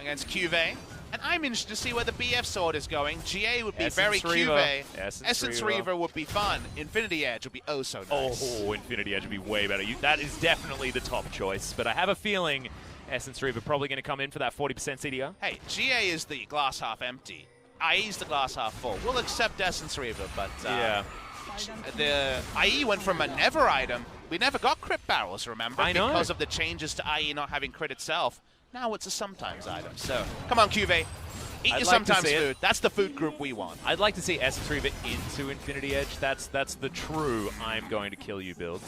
against CuVee. And I'm interested to see where the BF Sword is going. GA would be very CuVee. Essence Reaver would be fun. Infinity Edge would be oh so nice. Oh, Infinity Edge would be way better. That is definitely the top choice, but I have a feeling Essence Reaver probably going to come in for that 40% CDR. Hey, GA is the glass half empty. IE's the glass half full. We'll accept Essence Reaver, but the IE went from a never item. We never got crit barrels, remember? Because of the changes to IE not having crit itself. Now it's a sometimes item. So, come on, CuVee. Eat your sometimes food. That's the food group we want. I'd like to see Essence Reaver into Infinity Edge. That's the true I'm going to kill you build.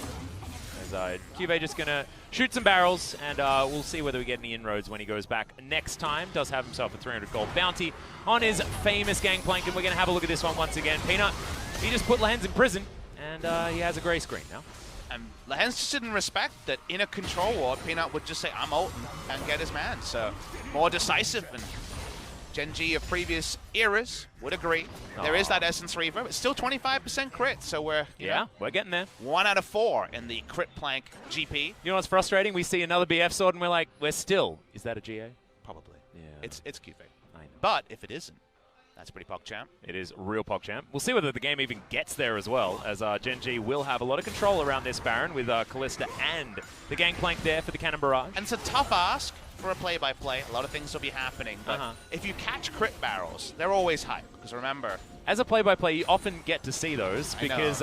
CuVee just going to shoot some barrels, and we'll see whether we get any inroads when he goes back next time. Does have himself a 300 gold bounty on his famous Gangplank, and we're going to have a look at this one once again. Peanut, he just put Lehends in prison, and he has a gray screen now. And Lehends just didn't respect that in a control ward, Peanut would just say, I'm ulting, and get his man. So, more decisive, and GenG of previous eras would agree. There is that Essence Reaver. It's still 25% crit, so we're we're getting there. 1 out of 4 in the crit plank GP. You know what's frustrating? We see another BF Sword, and we're like, is that a GA? Probably. Yeah. It's CuVee. I know. But if it isn't, that's pretty PogChamp. It is real PogChamp. We'll see whether the game even gets there as well, as GenG will have a lot of control around this Baron with Kalista and the Gangplank there for the Cannon Barrage. And it's a tough ask for a play-by-play. A lot of things will be happening, but if you catch crit barrels, they're always hype. Because remember, as a play-by-play, you often get to see those because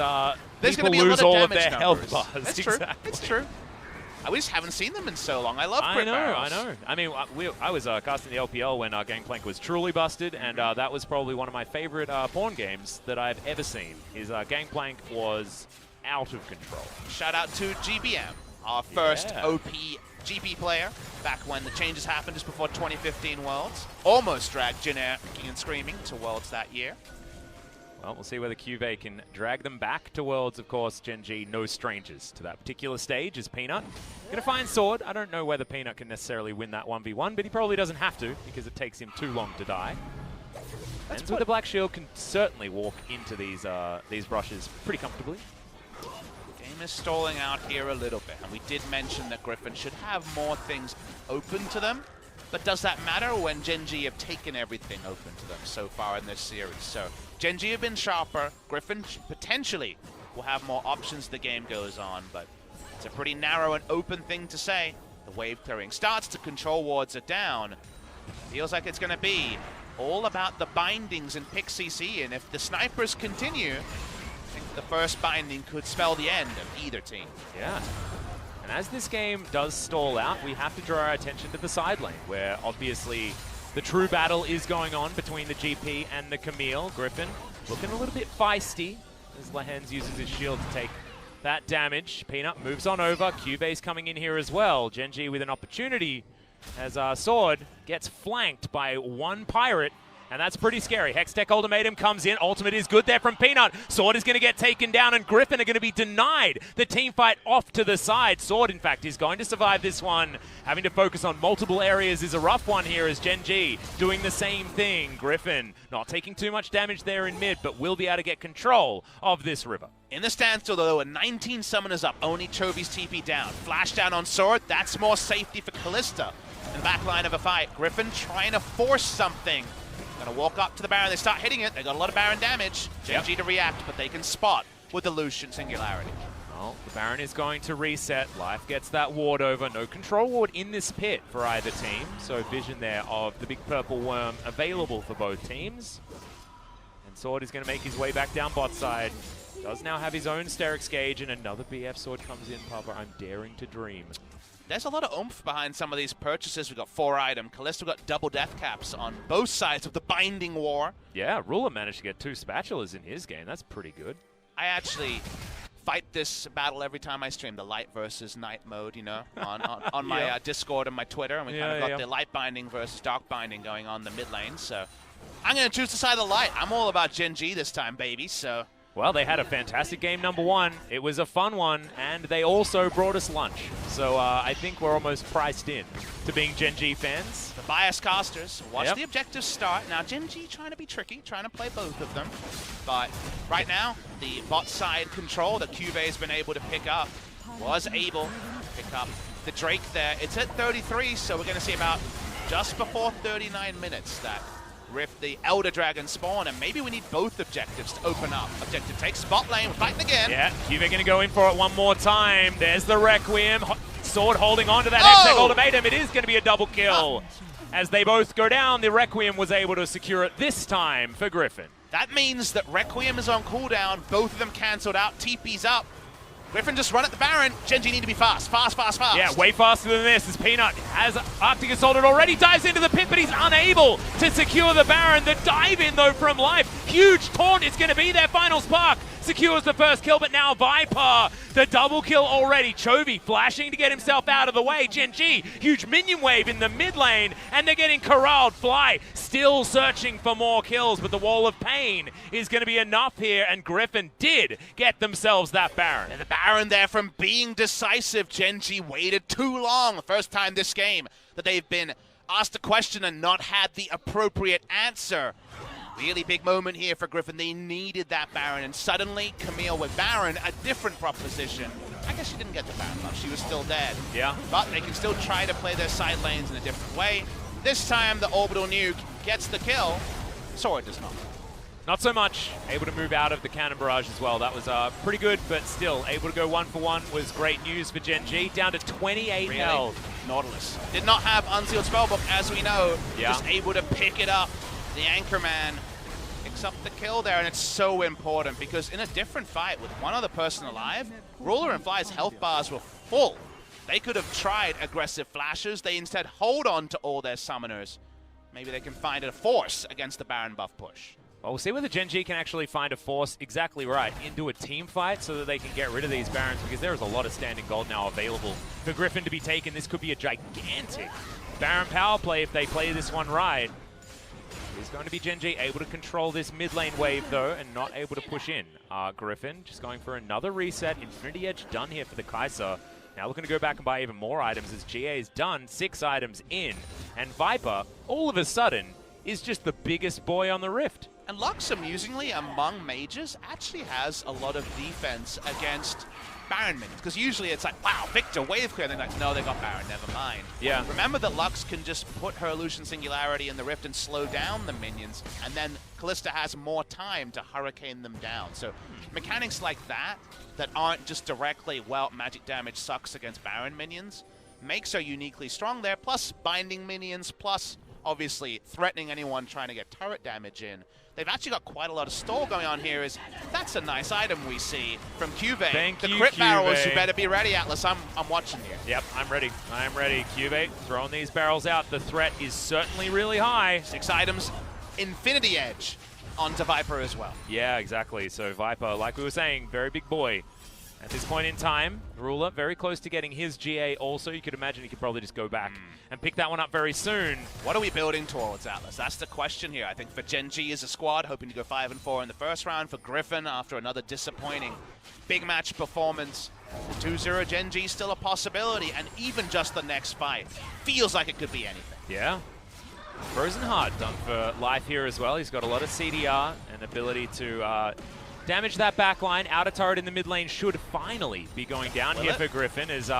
there's people going to be lose a lot all of of their damage health numbers. bars. That's Exactly. true. It's true. We just haven't seen them in so long. I love I crit know, barrels. I know. I mean, I was casting the LPL when Gangplank was truly busted, and that was probably one of my favorite pawn games that I've ever seen. His Gangplank was out of control. Shout out to GBM, our first OP GP player, back when the changes happened just before 2015 Worlds. Almost dragged GenG and Screaming to Worlds that year. Well, we'll see whether CuVee can drag them back to Worlds. Of course, GenG, no strangers to that particular stage is Peanut. Gonna find Sword. I don't know whether Peanut can necessarily win that 1v1, but he probably doesn't have to because it takes him too long to die. Ends with the Black Shield can certainly walk into these brushes pretty comfortably. Game is stalling out here a little bit, and we did mention that Griffin should have more things open to them. But does that matter when GenG have taken everything open to them so far in this series? So GenG have been sharper. Griffin potentially will have more options as the game goes on, but it's a pretty narrow and open thing to say. The wave clearing starts to control wards are down. Feels like it's going to be all about the bindings and pick CC, and if the snipers continue, I think the first binding could spell the end of either team. Yeah. And as this game does stall out, we have to draw our attention to the side lane, where obviously the true battle is going on between the GP and the Camille. Griffin looking a little bit feisty as Lehends uses his shield to take that damage. Peanut moves on over. CuVee's coming in here as well. GenG with an opportunity as Sword gets flanked by one Pirate. And that's pretty scary. Hextech Ultimatum comes in. Ultimate is good there from Peanut. Sword is going to get taken down, and Griffin are going to be denied the team fight off to the side. Sword, in fact, is going to survive this one. Having to focus on multiple areas is a rough one here as GenG doing the same thing. Griffin not taking too much damage there in mid, but will be able to get control of this river. In the standstill, though, 19 summoners up. Only Chovy's TP down. Flash down on Sword. That's more safety for Kalista. In the back line of a fight, Griffin trying to force something. Gonna walk up to the Baron, they start hitting it, they got a lot of Baron damage. GenG to react, but they can spot with the Lucian Singularity. Well, the Baron is going to reset. Life gets that ward over. No control ward in this pit for either team. So vision there of the big purple worm available for both teams. And Sword is gonna make his way back down bot side. Does now have his own Sterix gauge, and another BF Sword comes in. Papa, I'm daring to dream. There's a lot of oomph behind some of these purchases. We've got 4 item. Kalista got double death caps on both sides of the binding war. Yeah, Ruler managed to get 2 spatulas in his game. That's pretty good. I actually fight this battle every time I stream, the light versus night mode, you know, on my Discord and my Twitter. And we kind of got the light binding versus dark binding going on in the mid lane. So I'm going to choose the side of the light. I'm all about GenG this time, baby. So. Well, they had a fantastic game number 1. It was a fun one, and they also brought us lunch. So I think we're almost priced in to being GenG fans. The biased casters, watch the objectives start. Now, GenG trying to be tricky, trying to play both of them. But right now, the bot side control that CuVee has been able to pick up, was able to pick up the Drake there. It's at 33, so we're going to see about just before 39 minutes that Rift the Elder Dragon spawn, and maybe we need both objectives to open up. Objective takes spot lane, we're fighting again. Yeah, CuVee going to go in for it one more time. There's the Requiem. Sword holding on to that Hextech Ultimatum. It is going to be a double kill. As they both go down, the Requiem was able to secure it this time for Griffin. That means that Requiem is on cooldown. Both of them cancelled out. TP's up. Griffin just run at the Baron. GenG need to be fast. Fast. Yeah, way faster than this as Peanut has Arctic Assaulted already. Dives into the pit, but he's unable to secure the Baron. The dive in, though, from Life. Huge taunt is going to be their final spark. Secures the first kill, but now Viper, the double kill already. Chovy flashing to get himself out of the way. GenG, huge minion wave in the mid lane, and they're getting corralled. Fly still searching for more kills, but the Wall of Pain is going to be enough here, and Griffin did get themselves that Baron. And the Baron there from being decisive. GenG waited too long. First time this game that they've been asked a question and not had the appropriate answer. Really big moment here for Griffin. They needed that Baron, and suddenly Camille with Baron, a different proposition. I guess she didn't get the Baron buff. She was still dead. Yeah. But they can still try to play their side lanes in a different way. This time, the Orbital Nuke gets the kill. Sword does not. Not so much. Able to move out of the cannon barrage as well. That was pretty good, but still able to go 1-for-1 was great news for GenG. Down to 28 health. Nautilus did not have Unsealed Spellbook, as we know. Yeah. Just able to pick it up. The Anchorman Picks up the kill there, and it's so important because in a different fight with one other person alive, Ruler and Fly's health bars were full. They could have tried aggressive flashes. They instead hold on to all their summoners. Maybe they can find a force against the Baron buff push. Well, we'll see whether GenG can actually find a force, exactly right, into a team fight so that they can get rid of these Barons, because there is a lot of standing gold now available for Griffin to be taken. This could be a gigantic Baron power play if they play this one right. Is going to be GenG able to control this mid lane wave, though, and not able to push in. Griffin just going for another reset. Infinity Edge done here for the Kai'Sa. Now looking to go back and buy even more items as GA is done, 6 items in. And Viper, all of a sudden, is just the biggest boy on the Rift. And Lux, amusingly, among mages, actually has a lot of defense against Baron minions. Because usually it's like, wow, Victor, wave clear. And they're like, no, they got Baron, never mind. Yeah. Remember that Lux can just put her Illusion Singularity in the Rift and slow down the minions. And then Kalista has more time to hurricane them down. So mechanics like that aren't just directly, well, magic damage sucks against Baron minions, makes her uniquely strong there. Plus binding minions, plus obviously threatening anyone trying to get turret damage in. They've actually got quite a lot of stall going on here. That's a nice item we see from CuVee. Thank the you, crit barrels, CuVee. you better be ready, Atlas. I'm watching you. Yep, I'm ready. I'm ready. CuVee throwing these barrels out. The threat is certainly really high. 6 items, Infinity Edge onto Viper as well. Yeah, exactly. So Viper, like we were saying, very big boy. At this point in time, Ruler very close to getting his GA also. You could imagine he could probably just go back and pick that one up very soon. What are we building towards, Atlas? That's the question here. I think for GenG as a squad, hoping to go 5-4 in the first round. For Griffin, after another disappointing big match performance, 2-0 GenG still a possibility. And even just the next fight feels like it could be anything. Yeah. Frozen Heart done for life here as well. He's got a lot of CDR and ability to damage that back line. Outer turret in the mid lane should finally be going down here for Griffin. Is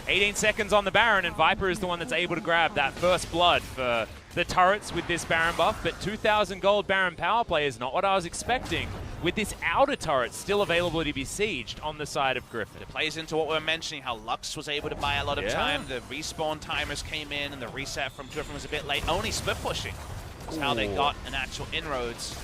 18 seconds on the Baron, and Viper is the one that's able to grab that first blood for the turrets with this Baron buff. But 2,000 gold Baron power play is not what I was expecting, with this outer turret still available to be sieged on the side of Griffin. It plays into what we were mentioning, how Lux was able to buy a lot of time. The respawn timers came in, and the reset from Griffin was a bit late. Only split pushing is how they got an actual inroads.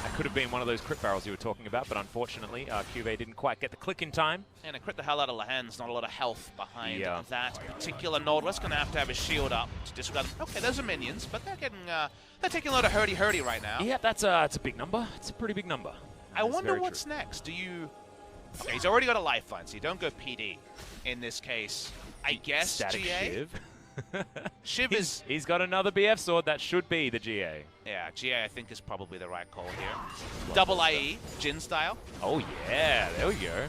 That could have been one of those crit barrels you were talking about, but unfortunately, CuVee didn't quite get the click in time. And it crit the hell out of Lehends. Not a lot of health behind that particular Nautilus. Going to have his shield up to disregard them. Okay, those are minions, but they're getting they're taking a lot of hurdy-hurdy right now. Yeah, it's a big number. It's a pretty big number. I wonder what's next. Do you... Okay, he's already got a lifeline, so you don't go PD in this case. I guess Static GA? Shiv. Shiv is... He's got another BF sword. That should be the GA. Yeah, GA I think is probably the right call here. Double IE, Jin style. Oh yeah, there we go.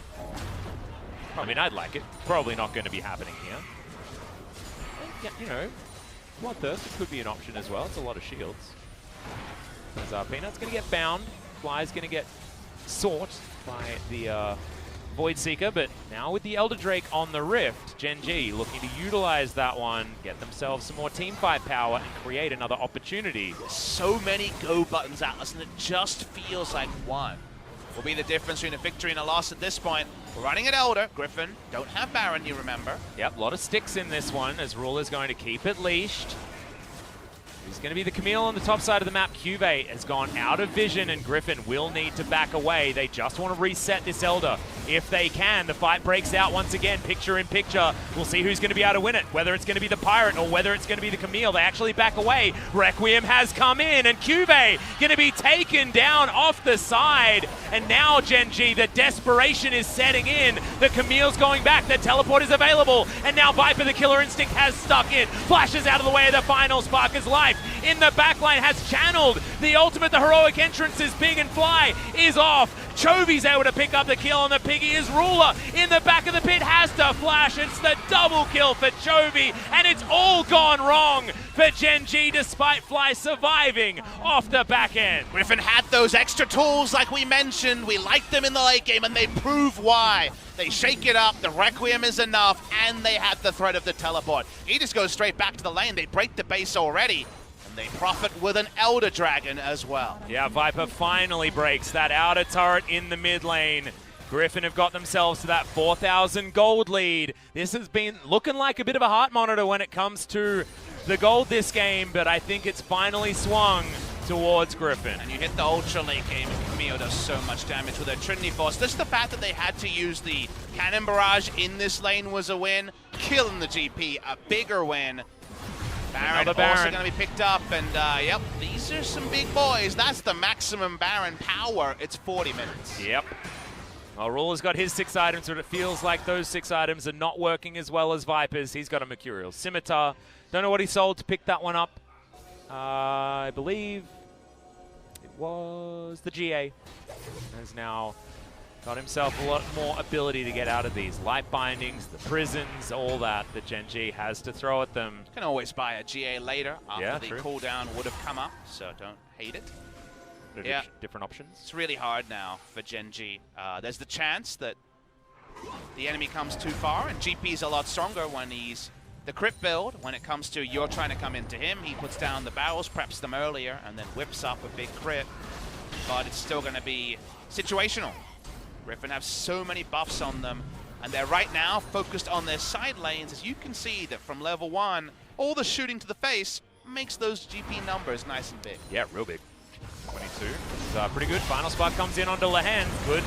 I mean, I'd like it. Probably not going to be happening here. Yeah, you know, Bloodthirst could be an option as well. It's a lot of shields. As Peanut's going to get bound. Fly's going to get sought by the Void Seeker, but now with the Elder Drake on the Rift, GenG looking to utilize that one, get themselves some more team fight power, and create another opportunity. So many go buttons, Atlas, and it just feels like one will be the difference between a victory and a loss at this point. We're running at Elder. Griffin don't have Baron, you remember. Yep, a lot of sticks in this one, as Ruler's going to keep it leashed. He's going to be the Camille on the top side of the map. CuVee has gone out of vision, and Griffin will need to back away. They just want to reset this Elder. If they can, the fight breaks out once again, picture in picture. We'll see who's going to be able to win it, whether it's going to be the Pirate or whether it's going to be the Camille. They actually back away. Requiem has come in, and CuVee going to be taken down off the side. And now, GenG, the desperation is setting in. The Camille's going back. The teleport is available. And now Viper, the Killer Instinct, has stuck in. Flashes out of the way of the final Sparker's life. In the backline, has channeled the ultimate, the heroic entrances. Big and Fly is off. Chovy's able to pick up the kill on the Piggy. Is Ruler in the back of the pit, has to flash. It's the double kill for Chovy, and it's all gone wrong for GenG despite Fly surviving off the back end. Griffin had those extra tools like we mentioned. We liked them in the late game, and they prove why. They shake it up, the Requiem is enough, and they had the threat of the teleport. He just goes straight back to the lane. They break the base already. They profit with an Elder Dragon as well. Yeah, Viper finally breaks that outer turret in the mid lane. Griffin have got themselves to that 4,000 gold lead. This has been looking like a bit of a heart monitor when it comes to the gold this game, but I think it's finally swung towards Griffin. And you hit the ultra late game, and Camille does so much damage with her Trinity Force. Just the fact that they had to use the Cannon Barrage in this lane was a win. Killing the GP, a bigger win. Baron also going to be picked up, and yep, these are some big boys. That's the maximum Baron power. It's 40 minutes. Yep. Well, Ruler's got his 6 items, but it feels like those 6 items are not working as well as Viper's. He's got a Mercurial Scimitar. Don't know what he sold to pick that one up. I believe it was the GA. Has now got himself a lot more ability to get out of these light bindings, the prisons, all that GenG has to throw at them. You can always buy a GA later after the cooldown would have come up, so don't hate it. Yeah, different options. It's really hard now for GenG. There's the chance that the enemy comes too far, and GP's a lot stronger when he's the crit build. When it comes to you're trying to come into him, he puts down the barrels, preps them earlier, and then whips up a big crit. But it's still going to be situational. Griffin have so many buffs on them, and they're right now focused on their side lanes. As you can see that from level 1, all the shooting to the face makes those GP numbers nice and big. Yeah, real big. 22. It's pretty good. Final spot comes in onto Lehends. Good.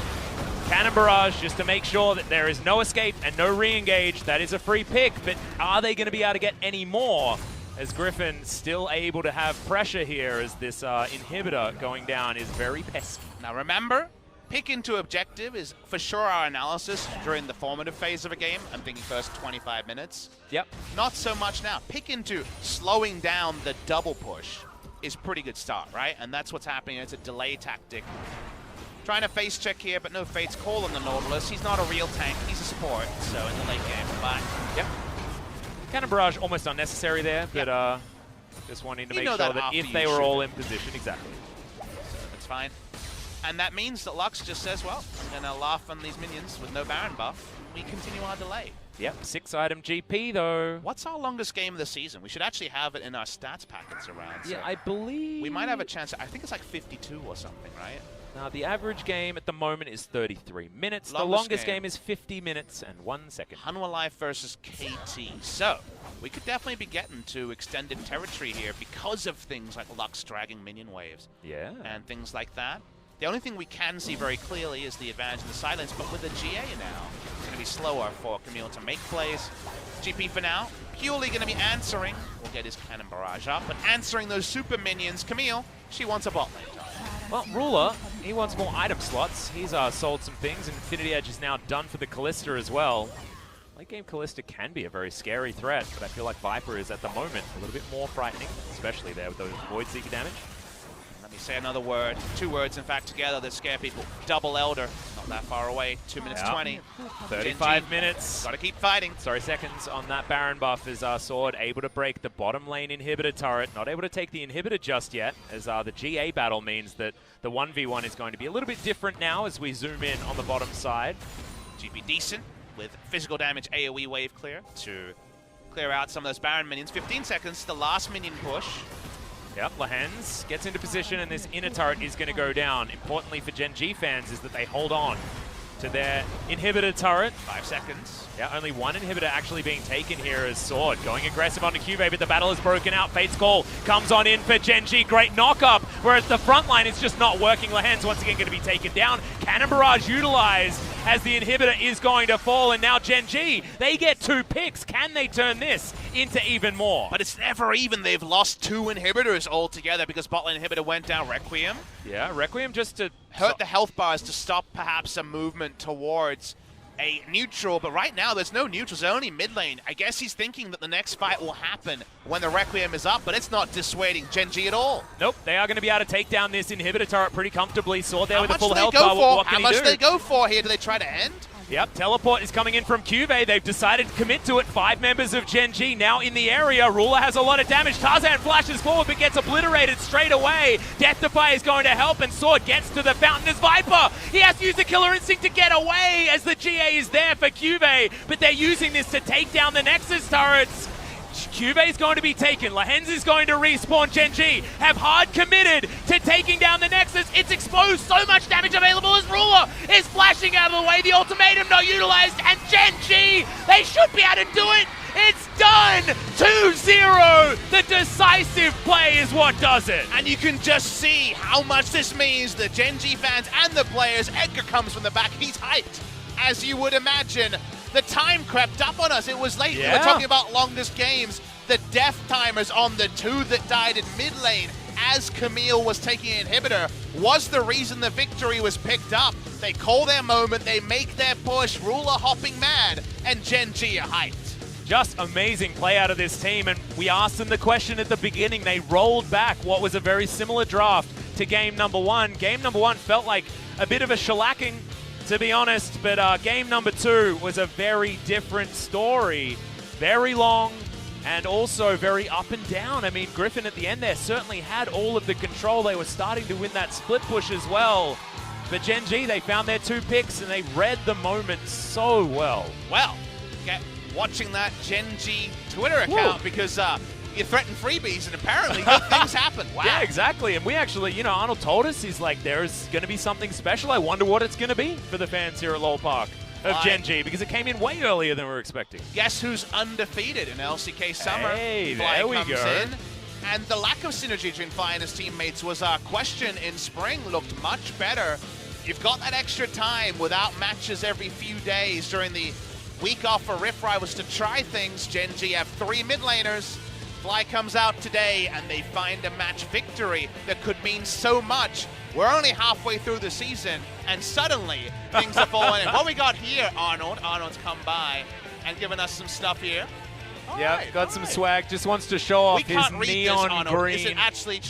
Cannon Barrage just to make sure that there is no escape and no re-engage. That is a free pick, but are they going to be able to get any more? As Griffin still able to have pressure here as this inhibitor going down is very pesky. Now remember, pick into objective is for sure our analysis during the formative phase of a game. I'm thinking first 25 minutes. Yep. Not so much now. Pick into slowing down the double push is pretty good start, right? And that's what's happening. It's a delay tactic. Trying to face check here, but no Fate's Call on the Nautilus. He's not a real tank. He's a support, so in the late game. But, yep. Cannon Barrage almost unnecessary there, but just wanting to make sure that if they were all in position, exactly. So that's fine. And that means that Lux just says, well, I'm going to laugh on these minions with no Baron buff. We continue our delay. Yep, 6 item GP though. What's our longest game of the season? We should actually have it in our stats packets around. So yeah, I believe we might have a chance. I think it's like 52 or something, right? Now, the average game at the moment is 33 minutes. The longest game is 50 minutes and 1 second. Hanwha Life versus KT. So, we could definitely be getting to extended territory here because of things like Lux dragging minion waves. Yeah. And things like that. The only thing we can see very clearly is the advantage in the silence, but with a GA now, it's going to be slower for Camille to make plays. GP for now, purely going to be answering. We'll get his Cannon Barrage up, but answering those super minions. Camille, she wants a bot lane. Well, Ruler, he wants more item slots. He's sold some things, and Infinity Edge is now done for the Callista as well. Late game Callista can be a very scary threat, but I feel like Viper is at the moment a little bit more frightening, especially there with those Void Seeker damage. Let me say another word, 2 words in fact together that scare people. Double Elder, not that far away, 2 minutes 20. 35 minutes. Gotta keep fighting. Sorry, seconds on that Baron buff is Sword able to break the bottom lane inhibitor turret. Not able to take the inhibitor just yet, as the GA battle means that the 1v1 is going to be a little bit different now as we zoom in on the bottom side. GP decent with physical damage AoE wave clear to clear out some of those Baron minions. 15 seconds, the last minion push. Yep, Lehends gets into position and this inner turret is going to go down. Importantly for GenG fans is that they hold on to their inhibitor turret. 5 seconds. Yeah, only 1 inhibitor actually being taken here as Sword. Going aggressive onto CuVee, but the battle is broken out. Fate's Call comes on in for GenG. Great knock-up, whereas the front line is just not working. Lehends once again going to be taken down. Cannon Barrage utilized as the inhibitor is going to fall, and now GenG, they get 2 picks. Can they turn this into even more? But it's never even. They've lost 2 inhibitors altogether because botlane inhibitor went down. Requiem. Yeah, Requiem just to hurt the health bars to stop perhaps a movement towards a neutral, but right now there's no neutrals, there's only mid lane. I guess he's thinking that the next fight will happen when the Requiem is up, but it's not dissuading GenG at all. Nope, they are going to be able to take down this inhibitor turret pretty comfortably. Sword there with a full health bar. What can he do? How much do they go for here? Do they try to end? Yep, teleport is coming in from CuVee. They've decided to commit to it. 5 members of GenG now in the area. Ruler has a lot of damage. Tarzan flashes forward but gets obliterated straight away. Death Defy is going to help, and Sword gets to the fountain as Viper. He has to use the Killer Instinct to get away as the GA is there for CuVee, but they're using this to take down the Nexus turrets. CuVee is going to be taken. Lehends is going to respawn. GenG have hard committed to taking down the Nexus. It's exposed. So much damage available as Ruler is flashing out of the way. The ultimatum not utilized. And GenG, they should be able to do it. It's done. done! 2-0! The decisive play is what does it. And you can just see how much this means. The GenG fans and the players. Edgar comes from the back. He's hyped. As you would imagine, the time crept up on us. It was late. We were talking about longest games. The death timers on the 2 that died in mid lane as Camille was taking an inhibitor was the reason the victory was picked up. They call their moment, they make their push, Ruler hopping mad, and GenG are hyped. Just amazing play out of this team, and we asked them the question at the beginning. They rolled back what was a very similar draft to game number 1. Game number 1 felt like a bit of a shellacking, to be honest, but game number 2 was a very different story. Very long, and also very up and down. I mean, Griffin at the end there certainly had all of the control. They were starting to win that split push as well. But GenG, they found their 2 picks and they read the moment so well. Well, get watching that GenG Twitter account because you threaten freebies and apparently good things happen. Wow. Yeah, exactly. And we actually, you know, Arnold told us, he's like, there's going to be something special. I wonder what it's going to be for the fans here at Lowell Park of GenG, because it came in way earlier than we were expecting. Guess who's undefeated in LCK Summer? Hey, there we go. In, and the lack of synergy between Fly and his teammates was our question in spring. Looked much better. You've got that extra time without matches every few days during the week off for Rift Rivals to try things. GenG have 3 mid laners. Fly comes out today and they find a match victory that could mean so much. We're only halfway through the season and suddenly things are falling in. What we got here, Arnold? Arnold's come by and given us some stuff here. Got some swag. Just wants to show off his neon green. Is it actually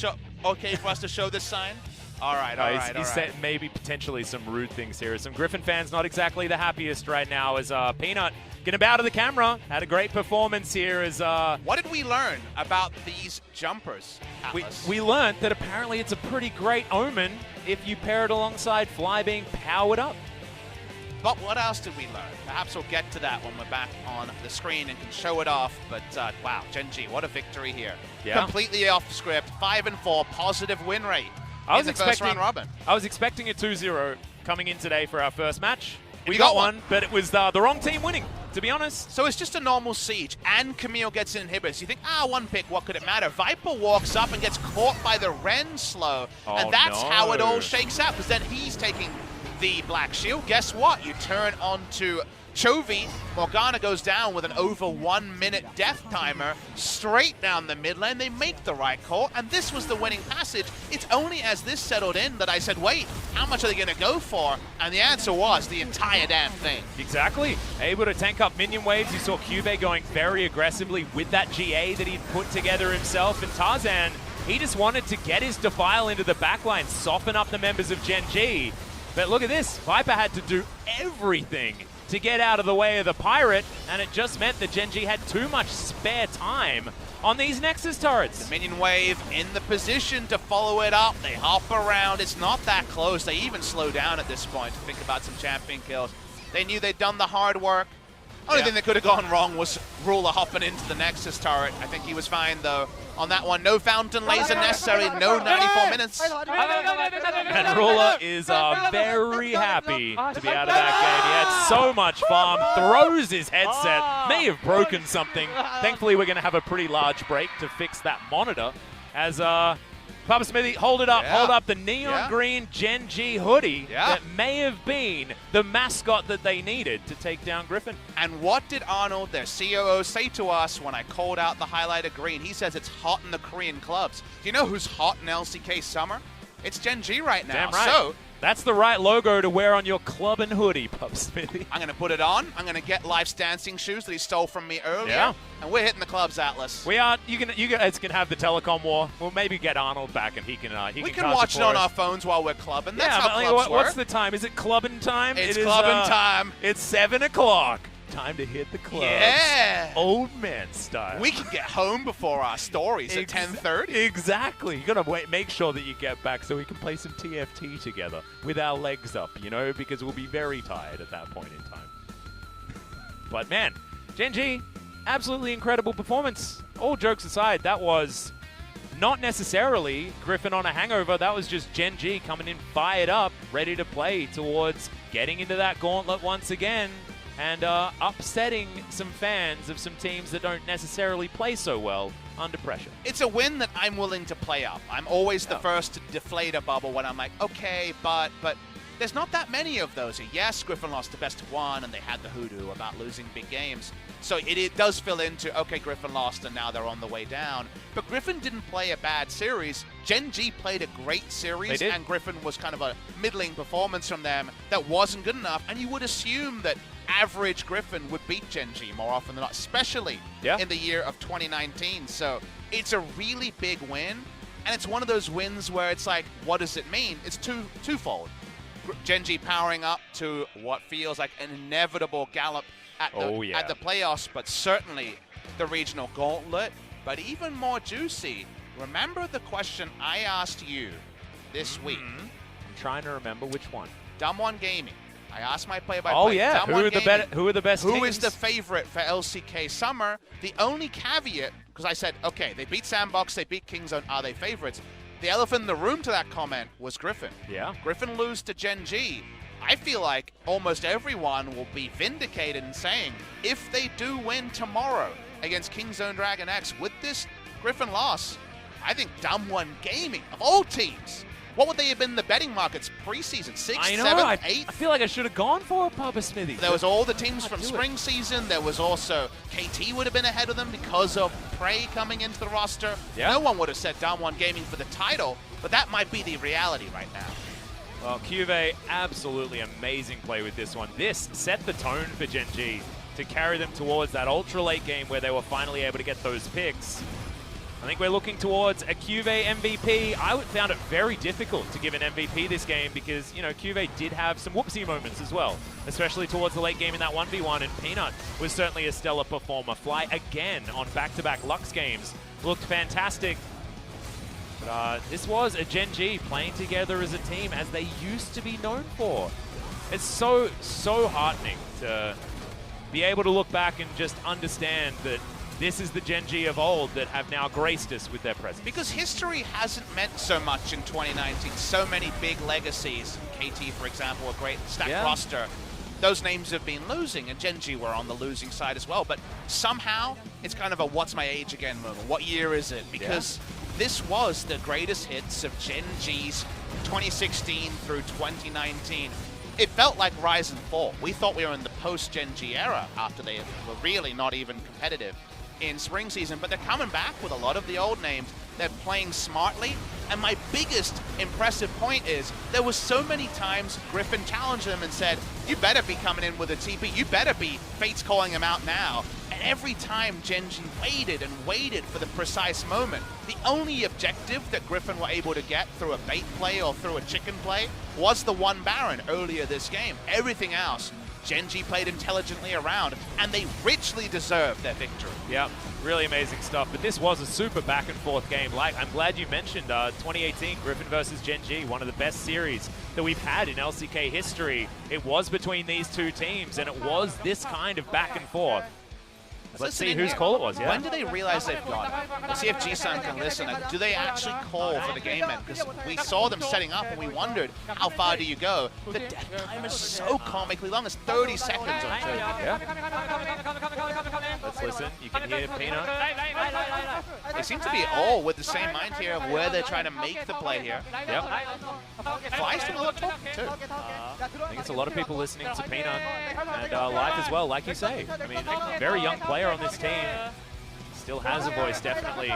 okay for us to show this sign? All right, He said maybe potentially some rude things here. Some Griffin fans not exactly the happiest right now as Peanut getting bow to the camera. Had a great performance here as... What did we learn about these jumpers, Atlas? We learned that apparently it's a pretty great omen if you pair it alongside Fly being powered up. But what else did we learn? Perhaps we'll get to that when we're back on the screen and can show it off. But wow, GenG, what a victory here. Yeah. Completely off script, 5-4, positive win rate in the first round robin. I was expecting a 2-0 coming in today for our first match. We got one, but it was the wrong team winning, to be honest. So it's just a normal siege, and Camille gets an inhibitor. So you think, 1 pick, what could it matter? Viper walks up and gets caught by the Ren slow, and that's how it all shakes out, because then he's taking the Black Shield. Guess what? You turn onto Chovy. Morgana goes down with an over 1 minute death timer straight down the mid lane. They make the right call, and this was the winning passage. It's only as this settled in that I said, wait, how much are they going to go for? And the answer was the entire damn thing. Exactly. Able to tank up minion waves. You saw CuVee going very aggressively with that GA that he'd put together himself, and Tarzan, he just wanted to get his Defile into the backline, soften up the members of GenG. But look at this. Viper had to do everything to get out of the way of the Pirate, and it just meant that GenG had too much spare time on these Nexus turrets. The minion wave in the position to follow it up. They hop around. It's not that close. They even slow down at this point to think about some champion kills. They knew they'd done the hard work. Only thing that could have gone wrong was Ruler hopping into the Nexus turret. I think he was fine, though, on that one. No fountain laser necessary, no 94 minutes. And Ruler is very happy to be out of that game. He had so much farm, throws his headset, may have broken something. Thankfully, we're going to have a pretty large break to fix that monitor as Papa Smithy, hold it up, hold up the neon green GenG hoodie that may have been the mascot that they needed to take down Griffin. And what did Arnold, their COO, say to us when I called out the highlighter green? He says it's hot in the Korean clubs. Do you know who's hot in LCK Summer? It's GenG right now. Damn right. So that's the right logo to wear on your club and hoodie, Papa Smithy. I'm going to put it on. I'm going to get Life's dancing shoes that he stole from me earlier. And we're hitting the clubs, Atlas. We are. You guys can have the telecom war. We'll maybe get Arnold back and he can watch it on our phones while we're clubbing. That's how clubs work. What's the time? Is it clubbing time? It's clubbing time. It's 7 o'clock. Time to hit the clubs. Yeah. Old man style. We can get home before our stories at 10:30. Exactly. You got to make sure that you get back so we can play some TFT together with our legs up, you know, because we'll be very tired at that point in time. But man, GenG, absolutely incredible performance. All jokes aside, that was not necessarily Griffin on a hangover. That was just GenG coming in fired up, ready to play towards getting into that gauntlet once again. and upsetting some fans of some teams that don't necessarily play so well under pressure. It's a win that I'm willing to play up. I'm always the first to deflate a bubble when I'm like, okay, but there's not that many of those. Yes, Griffin lost to best of one, and they had the hoodoo about losing big games. So it does fill into, okay, Griffin lost, and now they're on the way down. But Griffin didn't play a bad series. GenG played a great series, and Griffin was kind of a middling performance from them that wasn't good enough. And you would assume that average Griffin would beat GenG more often than not, especially in the year of 2019. So it's a really big win, and it's one of those wins where it's like, what does it mean? It's twofold. GenG powering up to what feels like an inevitable gallop at the playoffs, but certainly the regional gauntlet. But even more juicy, remember the question I asked you this week? I'm trying to remember which one. Dumb1 Gaming. I asked my play-by-play. Who are the best teams? Who is the favorite for LCK Summer? The only caveat, because I said, okay, they beat Sandbox, they beat Kingzone, are they favorites? The elephant in the room to that comment was Griffin. Yeah. Griffin lose to GenG. I feel like almost everyone will be vindicated in saying, if they do win tomorrow against Kingzone Dragon X with this Griffin loss, I think Dumb1 Gaming, of all teams, what would they have been in the betting markets preseason? 6th, 7th, 8th? I feel like I should have gone for Papa Smithy. There was all the teams from spring season. There was also KT would have been ahead of them because of Prey coming into the roster. No one would have said Dumb1 Gaming for the title, but that might be the reality right now. Well, CuVee, absolutely amazing play with this one. This set the tone for GenG to carry them towards that ultra late game where they were finally able to get those picks. I think we're looking towards a CuVee MVP. I found it very difficult to give an MVP this game because, you know, CuVee did have some whoopsie moments as well, especially towards the late game in that 1v1, and Peanut was certainly a stellar performer. Fly again on back-to-back Lux games looked fantastic. But this was a GenG playing together as a team as they used to be known for. It's so heartening to be able to look back and just understand that this is the GenG of old that have now graced us with their presence. Because history hasn't meant so much in 2019. So many big legacies. KT, for example, a great stacked roster. Those names have been losing, and GenG were on the losing side as well. But somehow, it's kind of a what's my age again moment. What year is it? Because this was the greatest hits of GenG's 2016 through 2019. It felt like rise and fall. We thought we were in the post-GenG era after they were really not even competitive in spring season, but they're coming back with a lot of the old names. They're playing smartly, and my biggest impressive point is there was so many times Griffin challenged them and said, you better be coming in with a TP, you better be Fate's calling him out now. And every time GenG waited and waited for the precise moment, the only objective that Griffin were able to get through a bait play or through a chicken play was the one Baron earlier this game. Everything else, GenG played intelligently around, and they richly deserved their victory. Yep, really amazing stuff. But this was a super back and forth game. Like, I'm glad you mentioned 2018 Griffin versus GenG, one of the best series that we've had in LCK history. It was between these two teams, and it was this kind of back and forth. Let's see whose call it was, When do they realize they've got it? Let's see if G-San can listen. Do they actually call for the game end? Because we saw them setting up and we wondered, how far do you go? The death time is so comically long. It's 30 seconds on Chovy. Yeah. Let's listen. You can hear Peanut. They seem to be all with the same mind here of where they're trying to make the play here. Yep. Fly's doing a lot of talking too. I think it's a lot of people listening to Peanut and Life as well, like you say. I mean, a very young player on this team. Still has a voice, definitely.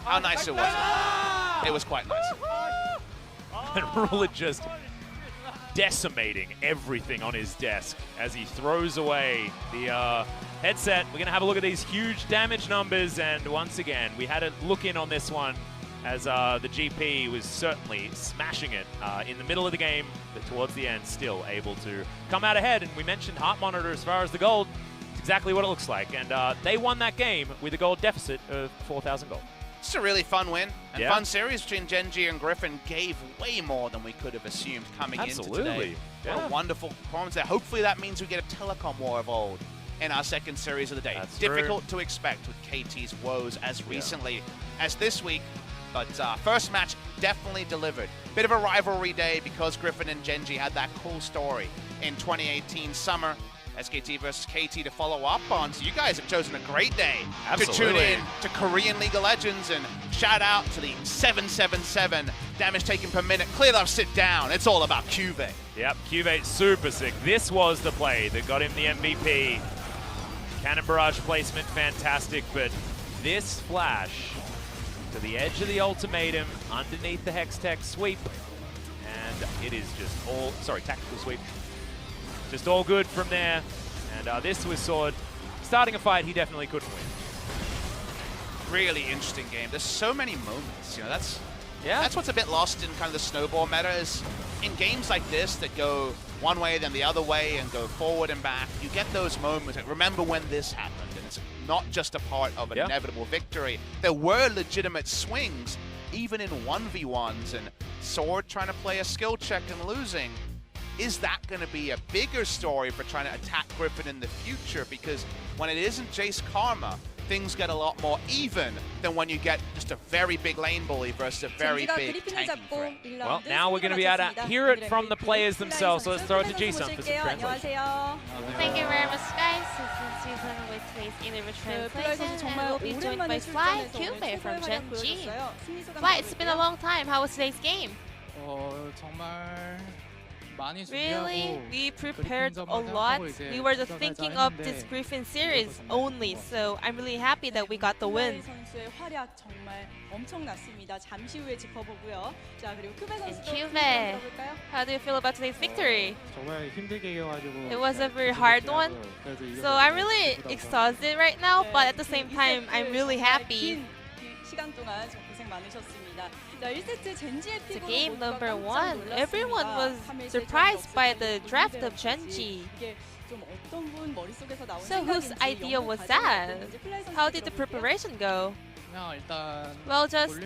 How nice it was. It was quite nice. And Ruler just decimating everything on his desk as he throws away the headset. We're going to have a look at these huge damage numbers, and once again, we had a look in on this one as the GP was certainly smashing it in the middle of the game, but towards the end, still able to come out ahead. And we mentioned Heart Monitor as far as the gold. It's exactly what it looks like. And they won that game with a gold deficit of 4,000 gold. It's a really fun win and fun series between GenG and Griffin. Gave way more than we could have assumed coming into today. What a wonderful performance there. Hopefully that means we get a telecom war of old in our second series of the day. That's difficult to expect with KT's woes as recently as this week. But first match definitely delivered. Bit of a rivalry day because Griffin and GenG had that cool story in 2018 summer. SKT versus KT to follow up on. So you guys have chosen a great day to tune in to Korean League of Legends, and shout out to the 777 damage taken per minute. Clear love, sit down. It's all about CuVee. Yep, CuVee super sick. This was the play that got him the MVP. Cannon barrage placement, fantastic, but this flash to the edge of the ultimatum underneath the Hex Tech sweep, and it is just all, sorry, tactical sweep. Just all good from there, and this was Sword. Starting a fight he definitely couldn't win. Really interesting game. There's so many moments, you know, that's what's a bit lost in kind of the snowball meta, is in games like this that go one way then the other way and go forward and back, you get those moments like, remember when this happened, and it's not just a part of an inevitable victory. There were legitimate swings, even in 1v1s, and Sword trying to play a skill check and losing. Is that going to be a bigger story for trying to attack Griffin in the future? Because when it isn't Jace Karma, things get a lot more even than when you get just a very big lane bully versus a very big tanking threat. Well, now we're going to be able to hear it from the players themselves, so let's throw it to Ji-sun for some translation. Thank you very much, guys. This is Ji-sun with today's English translation, and we'll be joined by Fly CuVee from GenG. Fly, it's been a long time. How was today's game? 정말 Really? We prepared a lot. We were just thinking of this Griffin series only, so I'm really happy that we got the win. And CuVee, how do you feel about today's victory? It was a very hard one, so I'm really exhausted right now, but at the same time, I'm really happy. To game number 1, everyone was surprised by the draft of GenG. So whose idea was that? How did the preparation go? Well, just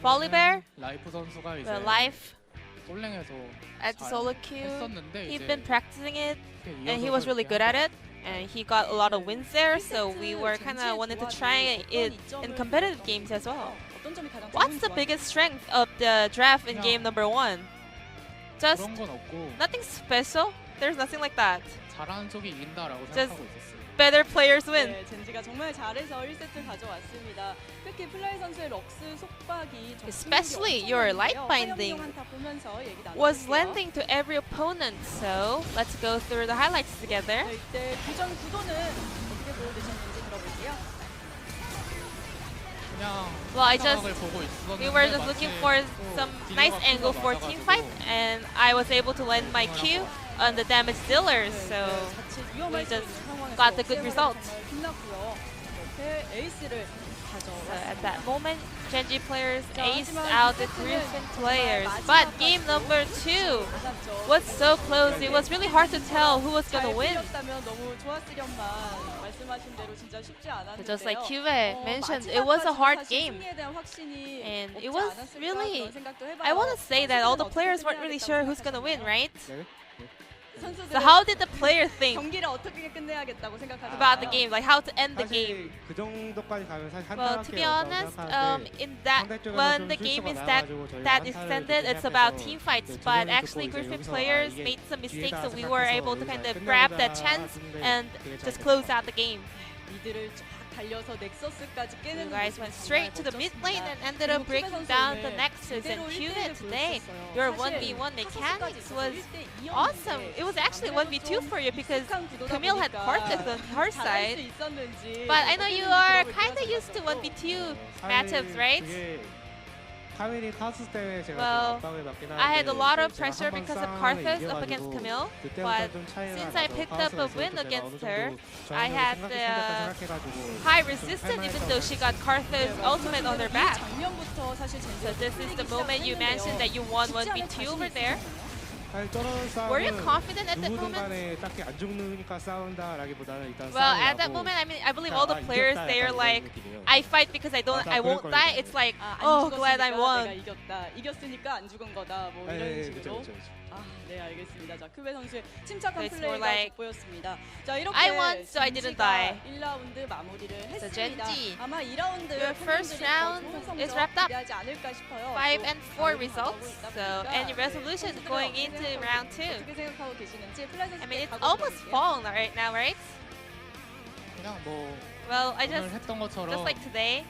Volibear, the life at solo queue. He'd been practicing it, and he was really good at it. And he got a lot of wins there, so we were kind of wanted to try it in competitive games as well. What's the biggest strength of the draft in game number 1? Just nothing special. There's nothing like that. Just better players win. Especially your light binding was landing to every opponent, so let's go through the highlights together. Well, we were just looking for some nice angle for team fight, and I was able to land my Q on the damage dealers, so we just got the good result. So at that moment, GenG players aced out the Griffin players. But game number 2 was so close, it was really hard to tell who was going to win. But just like CuVee mentioned, it was a hard game. And it was really, I want to say that all the players weren't really sure who's going to win, right? So how did the player think about the game, like how to end the game? Well, to be honest, in that when the game is that extended, it's about team fights. But actually, Griffin players made some mistakes, so we were able to kind of grab that chance and just close out the game. You guys went straight to the mid lane and ended up breaking down the Nexus, and CuVee today, your 1v1 mechanics was awesome. It was actually 1v2 for you because Camille had Karthus on her side. But I know you are kind of used to 1v2 matchups, right? Well, I had a lot of pressure because of Karthus up against Camille, but since I picked up a win against her, I had the high resistance even though she got Karthus ultimate on her back. So this is the moment you mentioned that you won 1v2 over there. Were you confident at that moment? Well, at that moment, I mean, I believe all the players, they are like, I fight because I won't die. It's like, oh, glad I won. 네, 알겠습니다. 자, 큐베 선수의 침착한 It's more 플레이가 like, 돋보였습니다. 자, 이렇게 I won, so I didn't die. 1라운드 마무리를 So 했습니다. GenG, 아마 2라운드 your first round is wrapped up. 기대하지 않을까 싶어요. 5 and 4 또 results. 있다 So 보니까 any resolution 네, going into round 2. 어떻게 생각하고 계시는지 플라이 I mean, it's 선수께 almost 가보도록 fall right now, right? 그냥 뭐 Well, I 오늘 just 했던 것처럼 like today.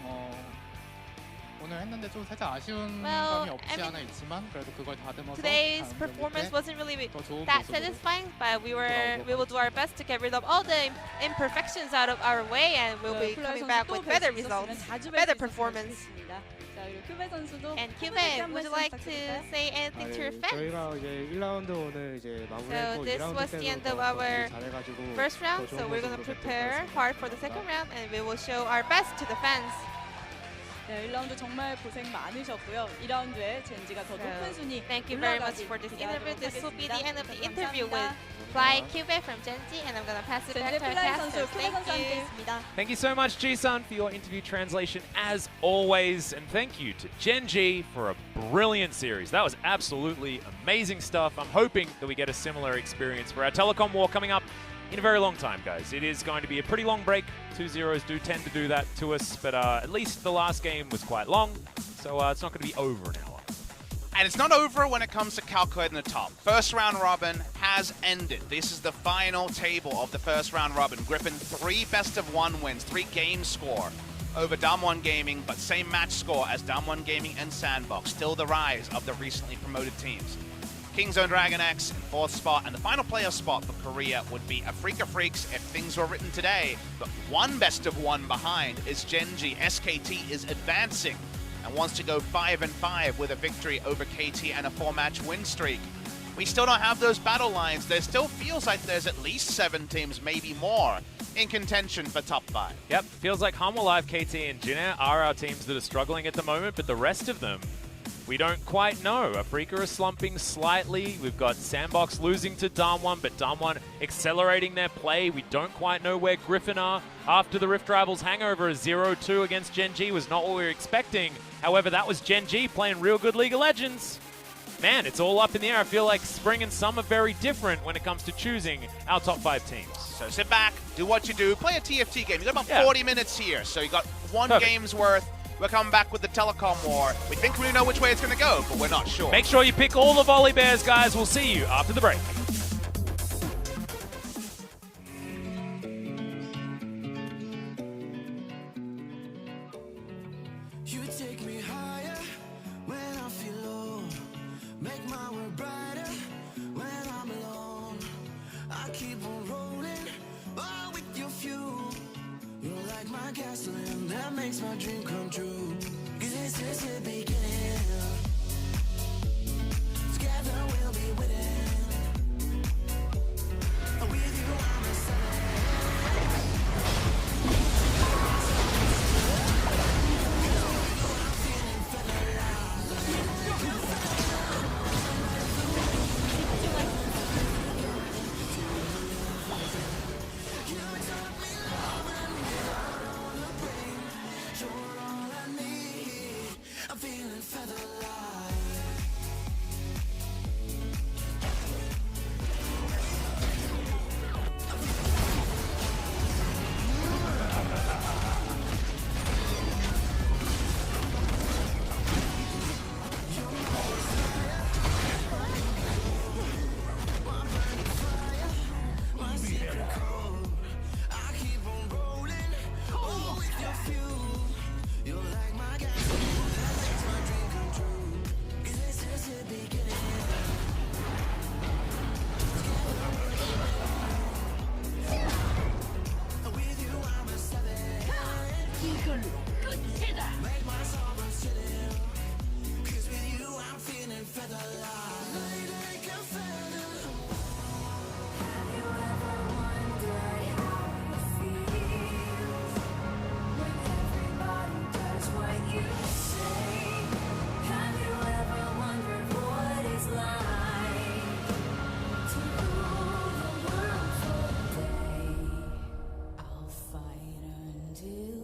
오늘 했는데 좀 살짝 아쉬운 Well, 감이 없지 I mean, 않아 있지만 그래도 그걸 다듬어서 Today's 다음 performance 경기 때 wasn't really 더 좋은 that 모습으로 satisfying, but we will do our best to get rid of all the imperfections out of our way, and we'll be coming back with better results, better performance. 자, 그리고 큐베 선수도 And CuVee, would you like to say anything to your fans? 저희가 이제 1라운드 오늘 이제 So 마무리했고 this 2라운드 was the end of 때도 our 잘해가지고 first round, 더 좋은 so we're gonna 모습으로 prepare 뵙도록 hard for the second round, and we will show our best to the fans. 네, 1라운드 정말 고생 많으셨고요. 2라운드에 젠지가 더 높은 순위 Thank you very much 올라가길 for this interview. 기대하도록 This will be the end of the 하겠습니다. interview with 감사합니다. CuVee from GenG, and I'm gonna pass it back 젠지 to our 플라이 선수, casters. 큐베 선수 Thank you. 함께했습니다. Thank you so much, Ji-sun, for your interview translation as always. And thank you to GenG for a brilliant series. That was absolutely amazing stuff. I'm hoping that we get a similar experience for our telecom war coming up in a very long time, guys. It is going to be a pretty long break. 2-0s do tend to do that to us, but at least the last game was quite long, so it's not going to be over an hour. And it's not over when it comes to calculating the top. First round robin has ended. This is the final table of the first round robin. Griffin, 3 best-of-1 wins, 3 game score over Damwon Gaming, but same match score as Damwon Gaming and Sandbox. Still the rise of the recently promoted teams. Kingzone Dragon X in 4th spot, and the final playoff spot for Korea would be a FLICKR Freaks if things were written today. But 1 best-of-1 behind is GenG. SKT is advancing and wants to go 5-5 with a victory over KT and a 4-match win streak. We still don't have those battle lines. There still feels like there's at least 7 teams, maybe more, in contention for top 5. Yep, feels like Humble Live, KT, and Jinnair are our teams that are struggling at the moment, but the rest of them, we don't quite know. FLICKR is slumping slightly. We've got Sandbox losing to Damwon, but Damwon accelerating their play. We don't quite know where Griffin are. After the Rift Rivals hangover, a 0-2 against GenG was not what we were expecting. However, that was GenG playing real good League of Legends. Man, it's all up in the air. I feel like spring and summer very different when it comes to choosing our top 5 teams. So sit back, do what you do, play a TFT game. You got about 40 minutes here, so you got 1 Perfect. game's worth. We're coming back with the telecom war. We think we know which way it's going to go, but we're not sure. Make sure you pick all the volley bears, guys. We'll see you after the break. You take me higher when I feel low. Make my world brighter when I'm alone. I keep on rolling, all with your fuel. You're like my gasoline that makes my dream come true. 'Cause this is the beginning. Together we'll be winning. With you I'm a I'm feeling feather light. My secret code. I keep on rolling, all with your fuel. You're like my gas. I'll fight until